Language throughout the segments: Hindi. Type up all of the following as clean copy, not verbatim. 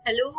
Hello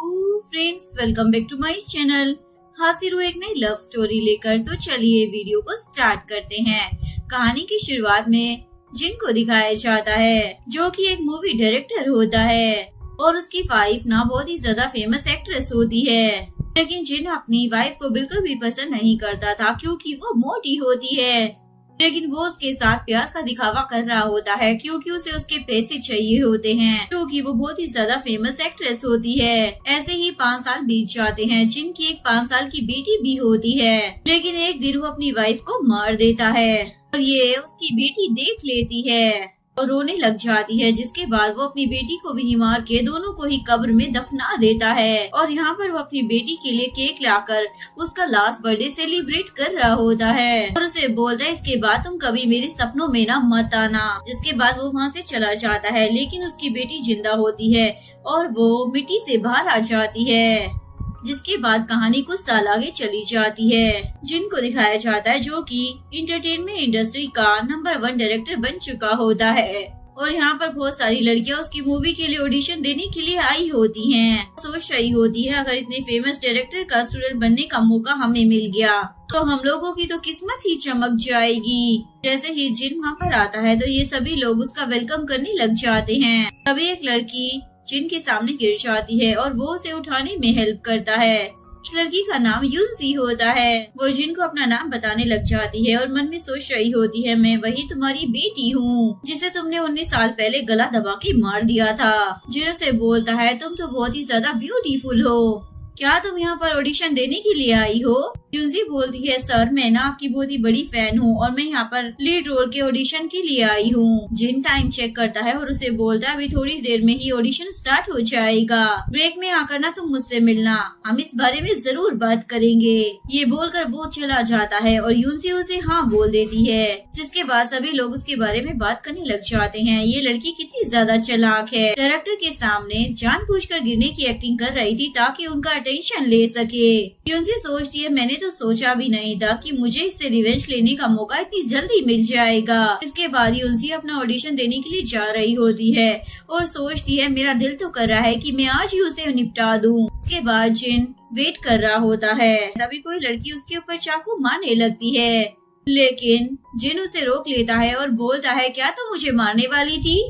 friends, welcome back to my channel. हाजिर हूँ एक नई लव स्टोरी लेकर। तो चलिए वीडियो को स्टार्ट करते हैं। कहानी की शुरुआत में जिन को दिखाया जाता है, जो कि एक मूवी डायरेक्टर होता है और उसकी वाइफ ना बहुत ही ज्यादा फेमस एक्ट्रेस होती है। लेकिन जिन अपनी वाइफ को बिल्कुल भी पसंद नहीं करता था, क्योंकि वो मोटी होती है। लेकिन वो उसके साथ प्यार का दिखावा कर रहा होता है, क्योंकि उसे उसके पैसे चाहिए होते हैं, क्योंकि वो बहुत ही ज्यादा फेमस एक्ट्रेस होती है। ऐसे ही 5 साल बीत जाते हैं। जिनकी एक 5 साल की बेटी भी होती है, लेकिन एक दिन वो अपनी वाइफ को मार देता है और ये उसकी बेटी देख लेती है और रोने लग जाती है। जिसके बाद वो अपनी बेटी को भी मार के दोनों को ही कब्र में दफना देता है और यहाँ पर वो अपनी बेटी के लिए केक लाकर उसका लास्ट बर्थडे सेलिब्रेट कर रहा होता है और उसे बोलता है, इसके बाद तुम कभी मेरे सपनों में ना मत आना। जिसके बाद वो वहाँ से चला जाता है, लेकिन उसकी बेटी जिंदा होती है और वो मिट्टी से बाहर आ जाती है। जिसके बाद कहानी कुछ साल आगे चली जाती है। जिनको दिखाया जाता है, जो कि इंटरटेनमेंट इंडस्ट्री का नंबर 1 डायरेक्टर बन चुका होता है और यहाँ पर बहुत सारी लड़कियां उसकी मूवी के लिए ऑडिशन देने के लिए आई होती हैं। सोच रही होती है, अगर इतने फेमस डायरेक्टर का स्टूडेंट बनने का मौका हमें मिल गया तो हम लोगों की तो किस्मत ही चमक जाएगी। जैसे ही जिन वहाँ पर आता है तो ये सभी लोग उसका वेलकम करने लग जाते हैं। तभी एक लड़की जिन के सामने गिर जाती है और वो उसे उठाने में हेल्प करता है। इस लड़की का नाम यूनसी होता है। वो जिन को अपना नाम बताने लग जाती है और मन में सोच रही होती है, मैं वही तुम्हारी बेटी हूँ जिसे तुमने 19 साल पहले गला दबा के मार दिया था। जिन उसे बोलता है, तुम तो बहुत ही ज्यादा ब्यूटीफुल हो, क्या तुम यहाँ पर ऑडिशन देने के लिए आई हो? यूनसी बोलती है, सर मैं ना आपकी बहुत ही बड़ी फैन हूँ और मैं यहाँ पर लीड रोल के ऑडिशन के लिए आई हूँ। जिन टाइम चेक करता है और उसे बोलता है, अभी थोड़ी देर में ही ऑडिशन स्टार्ट हो जाएगा, ब्रेक में आकर ना तुम मुझसे मिलना, हम इस बारे में जरूर बात करेंगे। ये बोलकर वो चला जाता है और यूनसी उसे हाँ बोल देती है। जिसके बाद सभी लोग उसके बारे में बात करने लग जाते हैं। ये लड़की कितनी ज्यादा चालाक है, डायरेक्टर के सामने जानबूझकर गिरने की एक्टिंग कर रही थी ताकि उनका अटेंशन ले सके। यूनसी सोचती है, मैंने तो सोचा भी नहीं था कि मुझे इससे रिवेंज लेने का मौका इतनी जल्दी मिल जाएगा। इसके बाद यूनसी अपना ऑडिशन देने के लिए जा रही होती है और सोचती है, मेरा दिल तो कर रहा है कि मैं आज ही उसे निपटा दूं। इसके बाद जिन वेट कर रहा होता है, तभी कोई लड़की उसके ऊपर चाकू मारने लगती है, लेकिन जिन उसे रोक लेता है और बोलता है, क्या तुम मुझे मारने वाली थी?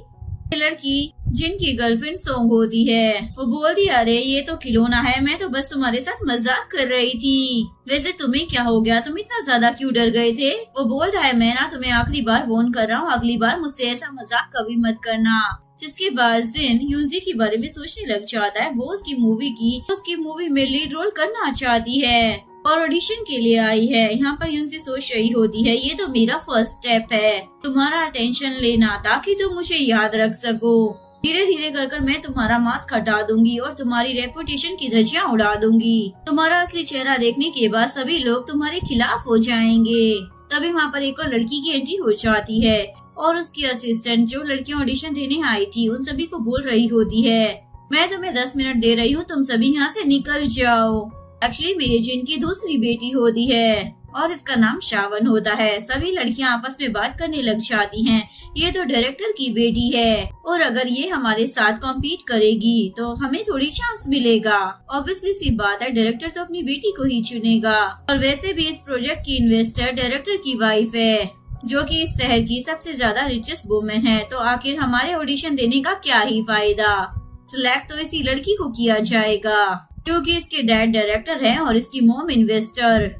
ये लड़की जिन की गर्लफ्रेंड सोंग होती है। वो बोलती, अरे ये तो खिलौना है, मैं तो बस तुम्हारे साथ मजाक कर रही थी। वैसे तुम्हें क्या हो गया, तुम इतना ज्यादा क्यों डर गए थे? वो बोलता है, मैं ना तुम्हें आखिरी बार वार्न कर रहा हूँ, अगली बार मुझसे ऐसा मजाक कभी मत करना। जिसके बाद जिन यूनसी के बारे में सोचने लग जाता है। वो उसकी मूवी में लीड रोल करना चाहती है और ऑडिशन के लिए आई है। यहाँ पर यूनसी सोच रही होती है, ये तो मेरा फर्स्ट स्टेप है, तुम्हारा अटेंशन लेना ताकि तुम मुझे याद रख सको। धीरे धीरे कर मैं तुम्हारा मास्क हटा दूंगी और तुम्हारी रेपुटेशन की धज्जियां उड़ा दूंगी। तुम्हारा असली चेहरा देखने के बाद सभी लोग तुम्हारे खिलाफ हो जाएंगे। तभी वहाँ पर एक और लड़की की एंट्री हो जाती है और उसकी असिस्टेंट जो लड़कियां ऑडिशन देने आई थी उन सभी को बोल रही होती है, मैं तुम्हें 10 मिनट दे रही हूँ, तुम सभी यहाँ से निकल जाओ। एक्चुअली मेरी जिनकी दूसरी बेटी होती है और इसका नाम श्रावण होता है। सभी लड़कियां आपस में बात करने लग जाती हैं, ये तो डायरेक्टर की बेटी है और अगर ये हमारे साथ कॉम्पीट करेगी तो हमें थोड़ी चांस मिलेगा। ऑब्वियसली सी बात है, डायरेक्टर तो अपनी बेटी को ही चुनेगा और वैसे भी इस प्रोजेक्ट की इन्वेस्टर डायरेक्टर की वाइफ है, जो कि इस शहर की सबसे ज्यादा रिचेस्ट वुमेन है। तो आखिर हमारे ऑडिशन देने का क्या ही फायदा, सिलेक्ट तो इसी लड़की को किया जाएगा क्योंकि इसके डैड डायरेक्टर है और इसकी मॉम इन्वेस्टर।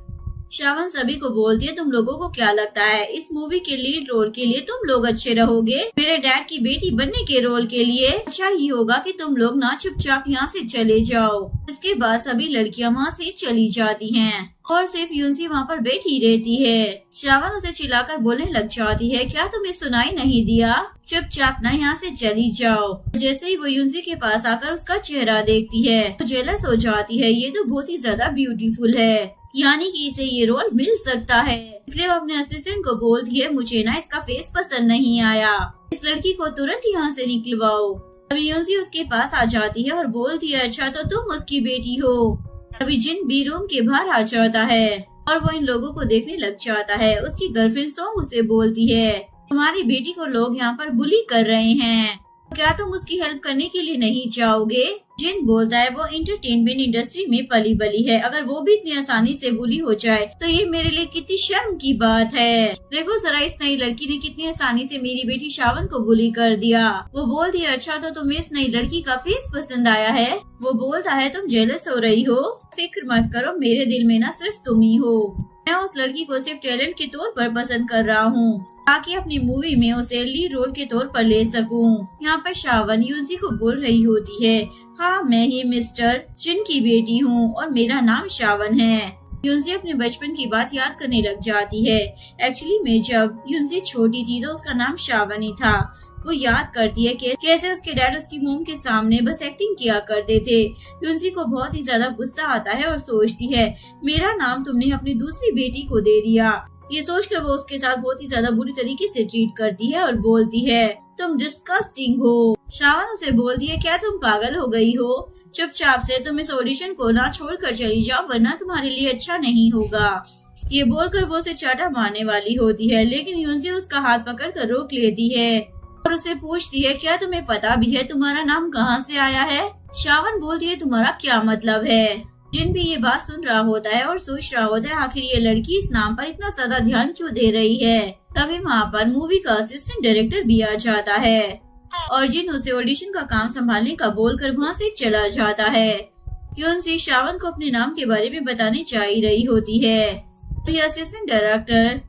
श्रावण सभी को बोलती है, तुम लोगों को क्या लगता है इस मूवी के लीड रोल के लिए तुम लोग अच्छे रहोगे? मेरे डैड की बेटी बनने के रोल के लिए अच्छा ही होगा कि तुम लोग ना चुपचाप यहाँ से चले जाओ। इसके बाद सभी लड़कियां वहाँ से चली जाती हैं और सिर्फ यूनसी वहाँ पर बैठी रहती है। श्रावण उसे चिल्लाकर बोलने लग जाती है, क्या तुम्हें सुनाई नहीं दिया, चुपचाप ना यहाँ से चली जाओ। जैसे ही वो यूनसी के पास आकर उसका चेहरा देखती है तो जेलस हो जाती है, ये तो बहुत ही ज्यादा ब्यूटीफुल है, यानी कि इसे ये रोल मिल सकता है। इसलिए वो अपने असिस्टेंट को बोलती है, मुझे ना इसका फेस पसंद नहीं आया, इस लड़की को तुरंत यहाँ से निकलवाओ। तभी यूनसी उसके पास आ जाती है और बोलती है, अच्छा तो तुम उसकी बेटी हो। तभी जिन बी रूम के बाहर आ जाता है और वो इन लोगों को देखने लग जाता है। उसकी गर्लफ्रेंड सोंग उसे बोलती है, तुम्हारी बेटी को लोग यहाँ पर बुली कर रहे हैं, क्या तुम उसकी हेल्प करने के लिए नहीं जाओगे? जिन बोलता है वो एंटरटेनमेंट इंडस्ट्री में पली बली है, अगर वो भी इतनी आसानी से बुली हो जाए तो ये मेरे लिए कितनी शर्म की बात है। देखो जरा इस नई लड़की ने कितनी आसानी से मेरी बेटी शावन को बुली कर दिया। वो बोल दिया अच्छा तो तुम्हें इस नई लड़की का फेस पसंद आया है। वो बोलता है तुम जेलस हो रही हो, फिक्र मत करो मेरे दिल में ना सिर्फ तुम ही हो। मैं उस लड़की को सिर्फ टैलेंट के तौर पर पसंद कर रहा हूँ ताकि अपनी मूवी में उसे लीड रोल के तौर पर ले सकूं। यहाँ पर शावन यूजी को बोल रही होती है हाँ मैं ही मिस्टर जिन की बेटी हूँ और मेरा नाम शावन है। यूजी अपने बचपन की बात याद करने लग जाती है। एक्चुअली में जब यूजी छोटी थी तो उसका नाम शावन ही था। वो याद करती है कि कैसे उसके डैड उसकी मोम के सामने बस एक्टिंग किया करते थे। यूजी को बहुत ही ज्यादा गुस्सा आता है और सोचती है मेरा नाम तुमने अपनी दूसरी बेटी को दे दिया। ये सोचकर वो उसके साथ बहुत ही ज्यादा बुरी तरीके से ट्रीट करती है और बोलती है तुम डिस्गस्टिंग हो। शावन उसे बोलती है क्या तुम पागल हो गई हो, चुपचाप से तुम इस ऑडिशन को ना छोड़कर चली जाओ वरना तुम्हारे लिए अच्छा नहीं होगा। ये बोलकर वो उसे चाटा मारने वाली होती है लेकिन यूजी उसका हाथ पकड़कर रोक लेती है और उसे पूछती है क्या तुम्हें पता भी है तुम्हारा नाम कहाँ से आया है। शावन बोलती है तुम्हारा क्या मतलब है। जिन भी ये बात सुन रहा होता है और सोच रहा होता है आखिर ये लड़की इस नाम पर इतना ज्यादा ध्यान क्यों दे रही है। तभी वहाँ पर मूवी का असिस्टेंट डायरेक्टर भी आ जाता है और जिन उसे ऑडिशन का काम संभालने का बोलकर वहाँ से चला जाता है। यूनसी शावन को अपने नाम के बारे में बताने जा ही रही होती है। तो असिस्टेंट डायरेक्टर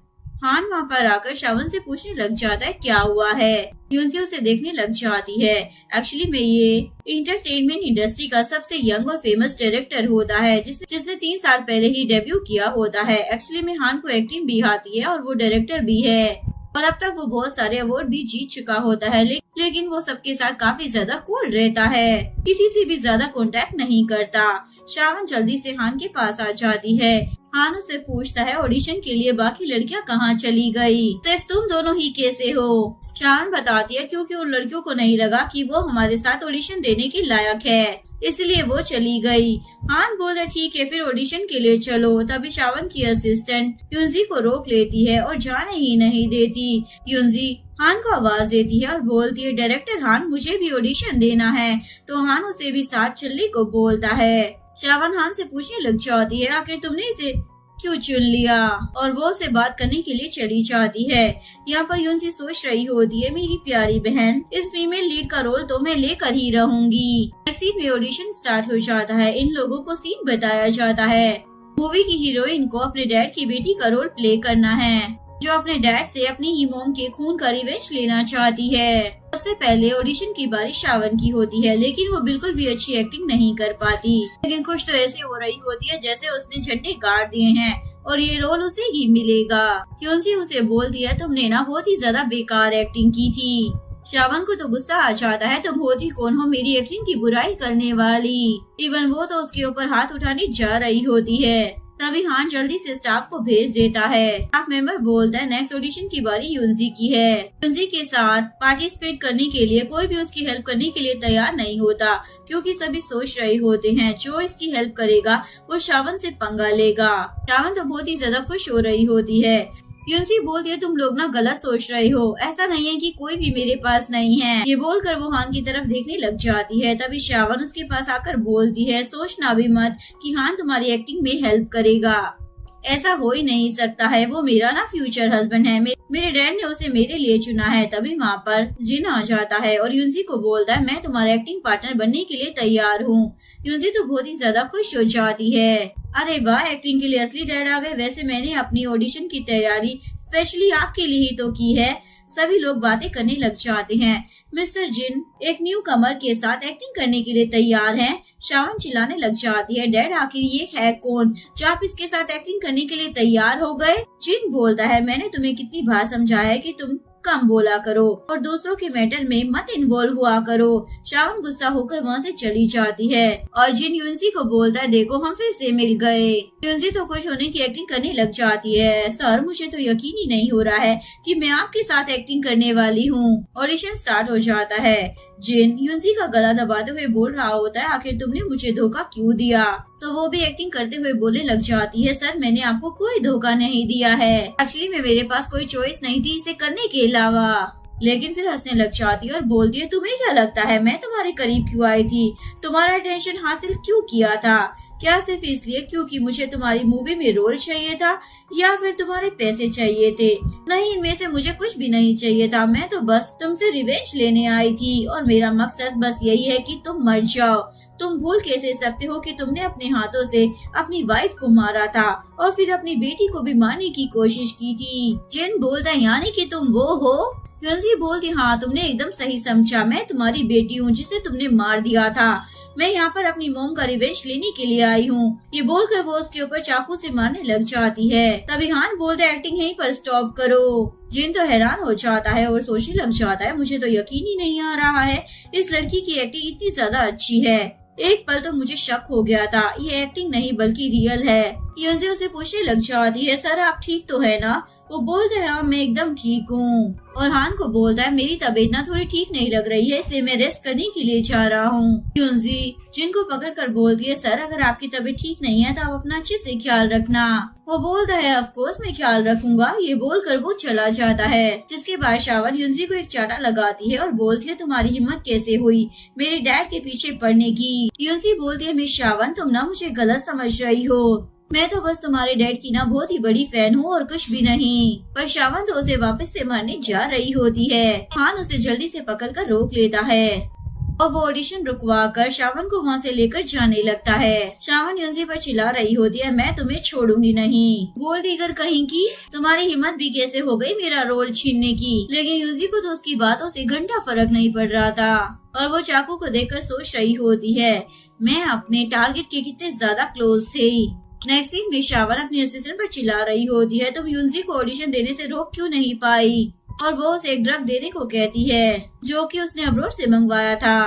हान वहाँ पर आकर शावन से पूछने लग जाता है क्या हुआ है। यूनसी उसे देखने लग जाती है। एक्चुअली में ये इंटरटेनमेंट इंडस्ट्री का सबसे यंग और फेमस डायरेक्टर होता है जिसने 3 साल पहले ही डेब्यू किया होता है। एक्चुअली में हान को एक्टिंग भी आती है और वो डायरेक्टर भी है और अब तक वो बहुत सारे अवार्ड भी जीत चुका होता है लेकिन वो सबके साथ काफी ज्यादा कूल रहता है, किसी से भी ज्यादा कांटेक्ट नहीं करता। शावन जल्दी से हान के पास आ जाती है। हान उससे पूछता है ऑडिशन के लिए बाकी लड़कियां कहाँ चली गई, सिर्फ तुम दोनों ही कैसे हो। शावन बताती है क्योंकि उन लड़कियों को नहीं लगा कि वो हमारे साथ ऑडिशन देने के लायक है इसलिए वो चली गई। हान बोले ठीक है फिर ऑडिशन के लिए चलो। तभी शावन की असिस्टेंट यूनजी को रोक लेती है और जाने ही नहीं देती। यूनजी हान को आवाज देती है और बोलती है डायरेक्टर हान मुझे भी ऑडिशन देना है। तो हान उसे भी साथ चलने को बोलता है। शावन हान से पूछने लग जाती है आखिर तुमने इसे क्यों चुन लिया और वो उसे बात करने के लिए चली जाती है। यहाँ पर यूनसी सोच रही होती है मेरी प्यारी बहन इस फीमेल लीड का रोल तो मैं लेकर ही रहूंगी। सीन में ऑडिशन स्टार्ट हो जाता है। इन लोगों को सीन बताया जाता है। मूवी की हीरोइन को अपने डैड की बेटी का रोल प्ले करना है जो अपने डैड से अपनी ही मोम के खून का रिवेंज लेना चाहती है। सबसे पहले ऑडिशन की बारी शावन की होती है लेकिन वो बिल्कुल भी अच्छी एक्टिंग नहीं कर पाती। लेकिन कुछ तो ऐसे हो रही होती है जैसे उसने झंडे गाड़ दिए हैं और ये रोल उसे ही मिलेगा। क्योंकि उसे बोल दिया तुमने ना बहुत ही ज्यादा बेकार एक्टिंग की थी। शावन को तो गुस्सा आ जाता है तुम होती कौन हो मेरी एक्टिंग की बुराई करने वाली। इवन वो तो उसके ऊपर हाथ उठाने जा रही होती है। तभी हान जल्दी से स्टाफ को भेज देता है। स्टाफ मेंबर बोलता है नेक्स्ट ऑडिशन की बारी यूनजी की है। यूनजी के साथ पार्टिसिपेट करने के लिए कोई भी उसकी हेल्प करने के लिए तैयार नहीं होता क्योंकि सभी सोच रहे होते हैं जो इसकी हेल्प करेगा वो शावन से पंगा लेगा। शावन तो बहुत ही ज्यादा खुश हो रही होती है। यूनसी बोलती है तुम लोग ना गलत सोच रहे हो, ऐसा नहीं है कि कोई भी मेरे पास नहीं है। ये बोलकर वो हान की तरफ देखने लग जाती है। तभी शावन उसके पास आकर बोलती है सोचना भी मत कि हान तुम्हारी एक्टिंग में हेल्प करेगा, ऐसा हो ही नहीं सकता है। वो मेरा ना फ्यूचर हस्बैंड है, मेरे डैड ने उसे मेरे लिए चुना है। तभी वहाँ पर जिन आ जाता है और यूनसी को बोलता है मैं तुम्हारा एक्टिंग पार्टनर बनने के लिए तैयार हूँ। यूनसी तो बहुत ही ज्यादा खुश हो जाती है। अरे वाह एक्टिंग के लिए असली डैड आ गए। वैसे मैंने अपनी ऑडिशन की तैयारी स्पेशली आपके लिए ही तो की है। सभी लोग बातें करने लग जाते हैं। मिस्टर जिन एक न्यू कमर के साथ एक्टिंग करने के लिए तैयार हैं। शावन चिल्लाने लग जाती है डैड आखिर ये है कौन जो आप इसके साथ एक्टिंग करने के लिए तैयार हो गए। जिन बोलता है मैंने तुम्हें कितनी बार समझाया है कि तुम कम बोला करो और दूसरों के मैटर में मत इन्वॉल्व हुआ करो। शावन गुस्सा होकर वहाँ से चली जाती है और जिन यूनसी को बोलता है देखो हम फिर से मिल गए। यूनसी तो खुश होने की एक्टिंग करने लग जाती है। सर मुझे तो यकीन ही नहीं हो रहा है कि मैं आपके साथ एक्टिंग करने वाली हूँ। ऑडिशन स्टार्ट हो जाता है। जिन यूनसी का गला दबाते हुए बोल रहा होता है आखिर तुमने मुझे धोखा क्यों दिया। तो वो भी एक्टिंग करते हुए बोलने लग जाती है सर मैंने आपको कोई धोखा नहीं दिया है। एक्चुअली में मेरे पास कोई चॉइस नहीं थी इसे करने के अलावा। लेकिन फिर हंसने लग जाती है और बोलती है, तुम्हें क्या लगता है मैं तुम्हारे करीब क्यों आई थी, तुम्हारा अटेंशन हासिल क्यों किया था? क्या सिर्फ इसलिए क्योंकि मुझे तुम्हारी मूवी में रोल चाहिए था, या फिर तुम्हारे पैसे चाहिए थे? नहीं, इनमें से मुझे कुछ भी नहीं चाहिए था। मैं तो बस तुमसे रिवेंज लेने आई थी और मेरा मकसद बस यही है कि तुम मर जाओ। तुम भूल कैसे सकते हो कि तुमने अपने हाथों से अपनी वाइफ को मारा था और फिर अपनी बेटी को भी मारने की कोशिश की थी। जिन बोलता है, यानी कि तुम वो हो? ह्योंजी बोलती, हाँ तुमने एकदम सही समझा, मैं तुम्हारी बेटी हूँ जिसे तुमने मार दिया था। मैं यहाँ पर अपनी मोम का रिवेंज लेने के लिए आई हूँ। ये बोलकर वो उसके ऊपर चाकू से मारने लग जाती है। तभी हान बोलता है, एक्टिंग यहीं पर स्टॉप करो। जिन तो हैरान हो जाता है और सोचने लग जाता है, मुझे तो यकीन ही नहीं आ रहा है इस लड़की की एक्टिंग इतनी ज्यादा अच्छी है। एक पल तो मुझे शक हो गया था, ये एक्टिंग नहीं बल्कि रियल है। ह्योंजी उसे पूछने लग जाती है, सर आप ठीक तो है ना? वो बोलता है, हाँ मैं एकदम ठीक हूँ। और हान को बोलता है, मेरी तबीयत ना थोड़ी ठीक नहीं लग रही है, इसलिए मैं रेस्ट करने के लिए जा रहा हूँ। ह्योंजी जिनको पकड़ कर बोलती है, सर अगर आपकी तबीयत ठीक नहीं है तो आप अपना अच्छे से ख्याल रखना। वो बोलता है, ऑफ कोर्स मैं ख्याल रखूंगा। ये बोलकर वो चला जाता है। जिसके बाद शावन ह्योंजी को एक चाटा लगाती है और बोलती है, तुम्हारी हिम्मत कैसे हुई मेरे डैड के पीछे पड़ने की? ह्योंजी बोलती है, मिस शावन तुम ना मुझे गलत समझ रही हो, मैं तो बस तुम्हारे डैड की ना बहुत ही बड़ी फैन हूँ और कुछ भी नहीं। पर शावन तो उसे वापस से मारने जा रही होती है। हान उसे जल्दी से पकड़कर रोक लेता है और वो ऑडिशन रुकवा कर शावन को वहाँ से लेकर जाने लगता है। शावन ह्योंजी पर चिल्ला रही होती है, मैं तुम्हें छोड़ूंगी नहीं। गोल्ड डिगर कहीं की, तुम्हारी हिम्मत भी कैसे हो गई मेरा रोल छीनने की? लेकिन ह्योंजी को तो उसकी बातों से घंटा फर्क नहीं पड़ रहा था और वो चाकू को देखकर सोच रही होती है, मैं अपने टारगेट के कितने ज्यादा क्लोज थे। नेक्स्ट सीन में शावन अपने असिस्टेंट पर चिल्ला रही होती है, तुम ह्योंजी को ऑडिशन देने से रोक क्यों नहीं पाई? और वो उसे एक ड्रग देने को कहती है जो कि उसने अब्रोड से मंगवाया था।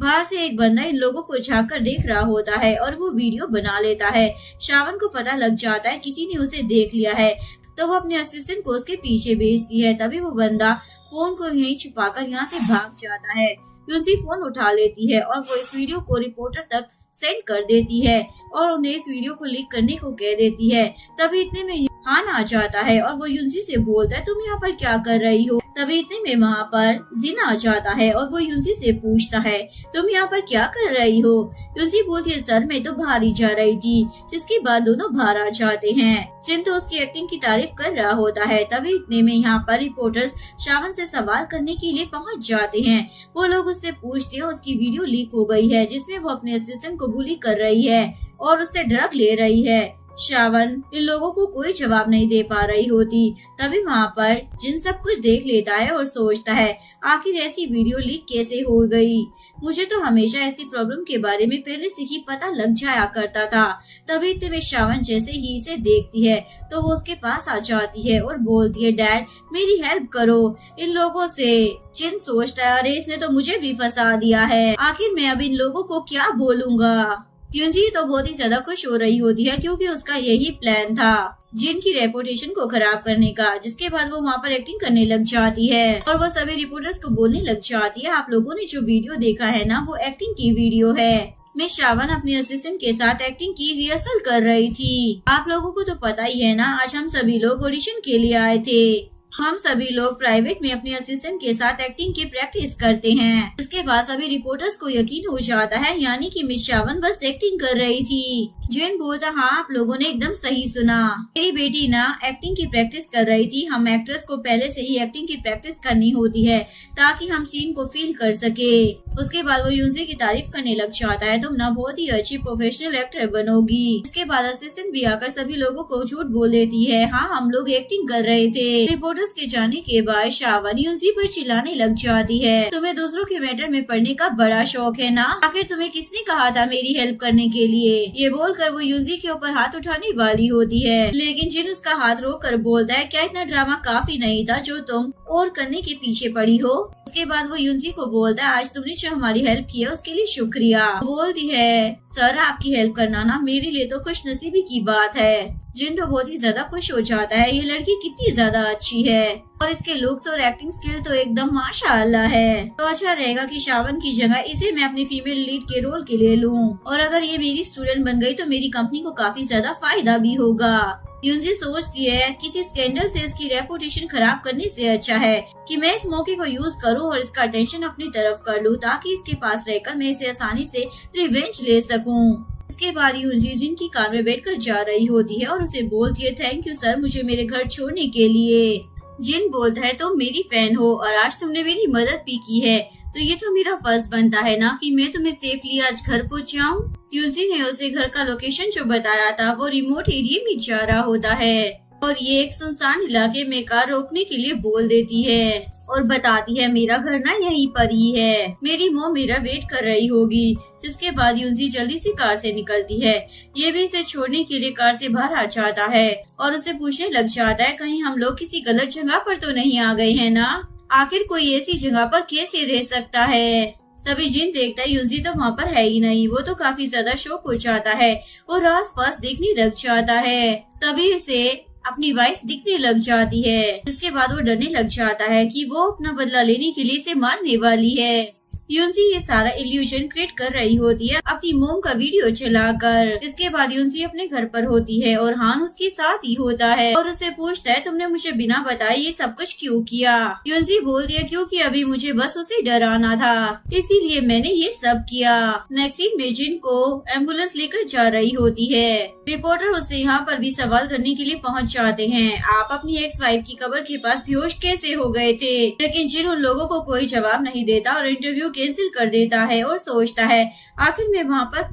बाहर से एक बंदा इन लोगों को झांक कर देख रहा होता है और वो वीडियो बना लेता है। शावन को पता लग जाता है किसी ने उसे देख लिया है, तो वो अपने असिस्टेंट को उसके पीछे भेजती है। तभी वो बंदा फोन को यहीं छुपाकर यहाँ से भाग जाता है। ह्योंजी फोन उठा लेती है और वो इस वीडियो को रिपोर्टर तक सेंड कर देती है और उन्हें इस वीडियो को लीक करने को कह देती है। तभी इतने में हान आ जाता है और वो ह्योंजी से बोलता है, तुम यहाँ पर क्या कर रही हो? तभी इतने में वहाँ पर जिन आ जाता है और वो ह्योंजी से पूछता है, तुम यहाँ पर क्या कर रही हो? ह्योंजी बोलती है, सर मैं तो बाहर ही जा रही थी। जिसके बाद दोनों बाहर आ जाते हैं। जिन तो उसकी एक्टिंग की तारीफ कर रहा होता है। तभी इतने में यहाँ पर रिपोर्टर्स शावन से सवाल करने के लिए पहुँच जाते हैं। वो लोग उससे पूछते हैं, उसकी वीडियो लीक हो गई है जिसमें वो अपने असिस्टेंट को बुली कर रही है और उससे ड्रग ले रही है। शावन इन लोगों को कोई जवाब नहीं दे पा रही होती। तभी वहाँ पर जिन सब कुछ देख लेता है और सोचता है, आखिर ऐसी वीडियो लीक कैसे हो गई? मुझे तो हमेशा ऐसी प्रॉब्लम के बारे में पहले से ही पता लग जाया करता था। तभी इतने में शावन जैसे ही इसे देखती है तो वो उसके पास आ जाती है और बोलती है, डैड मेरी हेल्प करो इन लोगों से। जिन सोचता है, अरे इसने तो मुझे भी फंसा दिया है, आखिर मैं अब इन लोगों को क्या बोलूंगा? ह्योंजी तो बहुत ही ज्यादा खुश हो रही होती है क्योंकि उसका यही प्लान था जिन की रेपुटेशन को खराब करने का। जिसके बाद वो वहाँ पर एक्टिंग करने लग जाती है और वो सभी रिपोर्टर्स को बोलने लग जाती है, आप लोगों ने जो वीडियो देखा है ना वो एक्टिंग की वीडियो है। मैं शावन अपने असिस्टेंट के साथ एक्टिंग की रिहर्सल कर रही थी। आप लोगों को तो पता ही है ना, आज हम सभी लोग ऑडिशन के लिए आए थे। हम सभी लोग प्राइवेट में अपने असिस्टेंट के साथ एक्टिंग की प्रैक्टिस करते हैं। इसके बाद सभी रिपोर्टर्स को यकीन हो जाता है, यानी कि मिस शावन बस एक्टिंग कर रही थी। जिन बोलता, हाँ आप लोगों ने एकदम सही सुना, मेरी बेटी ना एक्टिंग की प्रैक्टिस कर रही थी। हम एक्ट्रेस को पहले से ही एक्टिंग की प्रैक्टिस करनी होती है ताकि हम सीन को फील कर सके। उसके बाद वो ह्योंजी की तारीफ करने लग जाता है, तुम ना बहुत ही अच्छी प्रोफेशनल एक्टर बनोगी। इसके बाद असिस्टेंट भी आकर सभी लोगों को झूठ बोल देती है, हाँ हम लोग एक्टिंग कर रहे थे। रिपोर्टर्स के जाने के बाद शावन ह्योंजी पर चिल्लाने लग जाती है, तुम्हें दूसरों के मैटर में पढ़ने का बड़ा शौक है ना? आखिर तुम्हें किसने कहा था मेरी हेल्प करने के लिए? ये बोलकर वो ह्योंजी के ऊपर हाथ उठाने वाली होती है, लेकिन जिन उसका हाथ रोक कर बोलता है, क्या इतना ड्रामा काफी नहीं था जो तुम और करने के पीछे पड़ी हो? उसके बाद वो ह्योंजी को बोलता है, आज तुमने जो हमारी हेल्प की है उसके लिए शुक्रिया। बोलती है, सर आपकी हेल्प करना ना मेरे लिए तो खुशनसीबी की बात है। जिन तो बहुत ही ज्यादा खुश हो जाता है, ये लड़की कितनी ज्यादा अच्छी है और इसके लुक्स और एक्टिंग स्किल तो एकदम माशाअल्लाह है। तो अच्छा रहेगा कि शावन की जगह इसे मैं अपनी फीमेल लीड के रोल के लिए लूं और अगर ये मेरी स्टूडेंट बन गई तो मेरी कंपनी को काफी ज्यादा फायदा भी होगा। यूनजी सोचती है किसी स्कैंडल से इसकी रेपुटेशन खराब करने से अच्छा है कि मैं इस मौके को यूज करूं और इसका अटेंशन अपनी तरफ कर लूं, ताकि इसके पास रहकर मैं इसे आसानी से रिवेंज ले सकूं। इसके बाद यूनजी जिन की कार में बैठकर जा रही होती है और उसे बोलती है, थैंक यू सर मुझे मेरे घर छोड़ने के लिए। जिन बोलता है, तुम मेरी फैन हो और आज तुमने मेरी मदद भी की है, तो ये तो मेरा फर्ज बनता है ना कि मैं तुम्हें सेफली आज घर पहुँचाऊं। यूनजी ने उसे घर का लोकेशन जो बताया था वो रिमोट एरिया में जा रहा होता है और ये एक सुनसान इलाके में कार रोकने के लिए बोल देती है और बताती है, मेरा घर ना यहीं पर ही है, मेरी मॉम मेरा वेट कर रही होगी। जिसके बाद यूनजी जल्दी से कार से निकलती है। ये भी इसे छोड़ने के लिए कार से बाहर आ जाता है और उसे पूछने लग जाता है, कहीं हम लोग किसी गलत जगह पर तो नहीं आ गए हैं ना? आखिर कोई ऐसी जगह पर कैसे रह सकता है? तभी जिन देखता है यूनजी तो वहाँ पर है ही नहीं। वो तो काफी ज्यादा शॉक हो जाता है और आस पास देखने लग जाता है। तभी उसे अपनी वाइफ दिखने लग जाती है। इसके बाद वो डरने लग जाता है कि वो अपना बदला लेने के लिए इसे मारने वाली है। यूनजी ये सारा इल्यूजन क्रिएट कर रही होती है अपनी मोम का वीडियो चलाकर। इसके बाद यूनजी अपने घर पर होती है और हान उसके साथ ही होता है और उसे पूछता है, तुमने मुझे बिना बताए ये सब कुछ क्यों किया? यूनजी बोलती है, क्योंकि अभी मुझे बस उसे डराना था, इसीलिए मैंने ये सब किया। नेक्स्ट सीन में जिन को एम्बुलेंस लेकर जा रही होती है। रिपोर्टर उससे यहाँ पर भी सवाल करने के लिए पहुँच जाते हैं, आप अपनी एक्स वाइफ की कब्र के पास बेहोश कैसे हो गए थे? लेकिन जिन उन लोगों को कोई जवाब नहीं देता और इंटरव्यू कैंसिल कर देता है और सोचता है, आखिर मैं वहाँ पर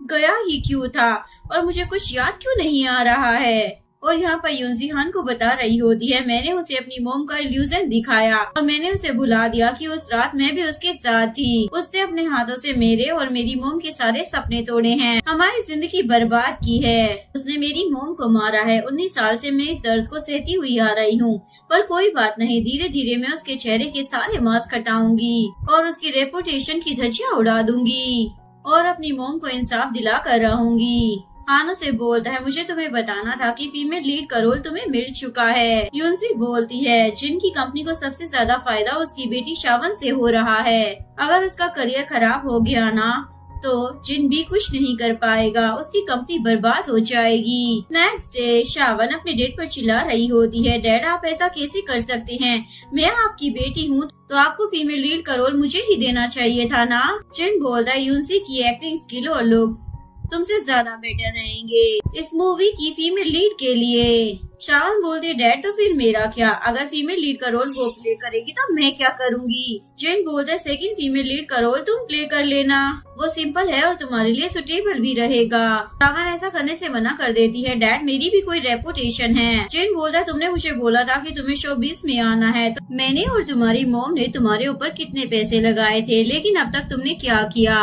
गया ही क्यों था और मुझे कुछ याद क्यों नहीं आ रहा है। और यहाँ पर यूनजी हान को बता रही होती है, मैंने उसे अपनी मोम का इल्यूजन दिखाया और मैंने उसे भुला दिया कि उस रात मैं भी उसके साथ थी। उसने अपने हाथों से मेरे और मेरी मोम के सारे सपने तोड़े हैं, हमारी जिंदगी बर्बाद की है। उसने मेरी मोम को मारा है। 19 साल से मैं इस दर्द को सहती हुई आ रही हूँ, पर कोई बात नहीं, धीरे धीरे मैं उसके चेहरे के सारे मास्क हटाऊंगी और उसकी रेपुटेशन की धज्जियां उड़ा दूंगी और अपनी मोम को इंसाफ दिला कर रहूंगी। हान उसे बोलता है, मुझे तुम्हें बताना था कि फीमेल लीड का रोल तुम्हें मिल चुका है। यूनजी बोलती है, जिनकी कंपनी को सबसे ज्यादा फायदा उसकी बेटी शावन से हो रहा है। अगर उसका करियर खराब हो गया ना तो जिन भी कुछ नहीं कर पाएगा, उसकी कंपनी बर्बाद हो जाएगी। नेक्स्ट डे शावन अपने डेड पर चिल्ला रही होती है, डैड आप ऐसा कैसे कर सकते हैं? मैं आपकी बेटी हूँ तो आपको फीमेल लीड का रोल मुझे ही देना चाहिए था ना? जिन बोलता है, यूनजी की एक्टिंग स्किल और लुक्स तुमसे ज्यादा बेटर रहेंगे इस मूवी की फीमेल लीड के लिए। शावन बोलती है, डैड तो फिर मेरा क्या? अगर फीमेल लीड का रोल वो प्ले करेगी तो मैं क्या करूँगी? जेन बोलता है, सेकंड फीमेल लीड का रोल तुम प्ले कर लेना, वो सिंपल है और तुम्हारे लिए सुटेबल भी रहेगा। शावन ऐसा करने से मना कर देती है, डैड मेरी भी कोई रेपुटेशन है। जेन बोलता है, तुमने मुझे बोला था कि तुम्हें शोबिज़ में आना है, तो मैंने और तुम्हारी मॉम ने तुम्हारे ऊपर कितने पैसे लगाए थे, लेकिन अब तक तुमने क्या किया?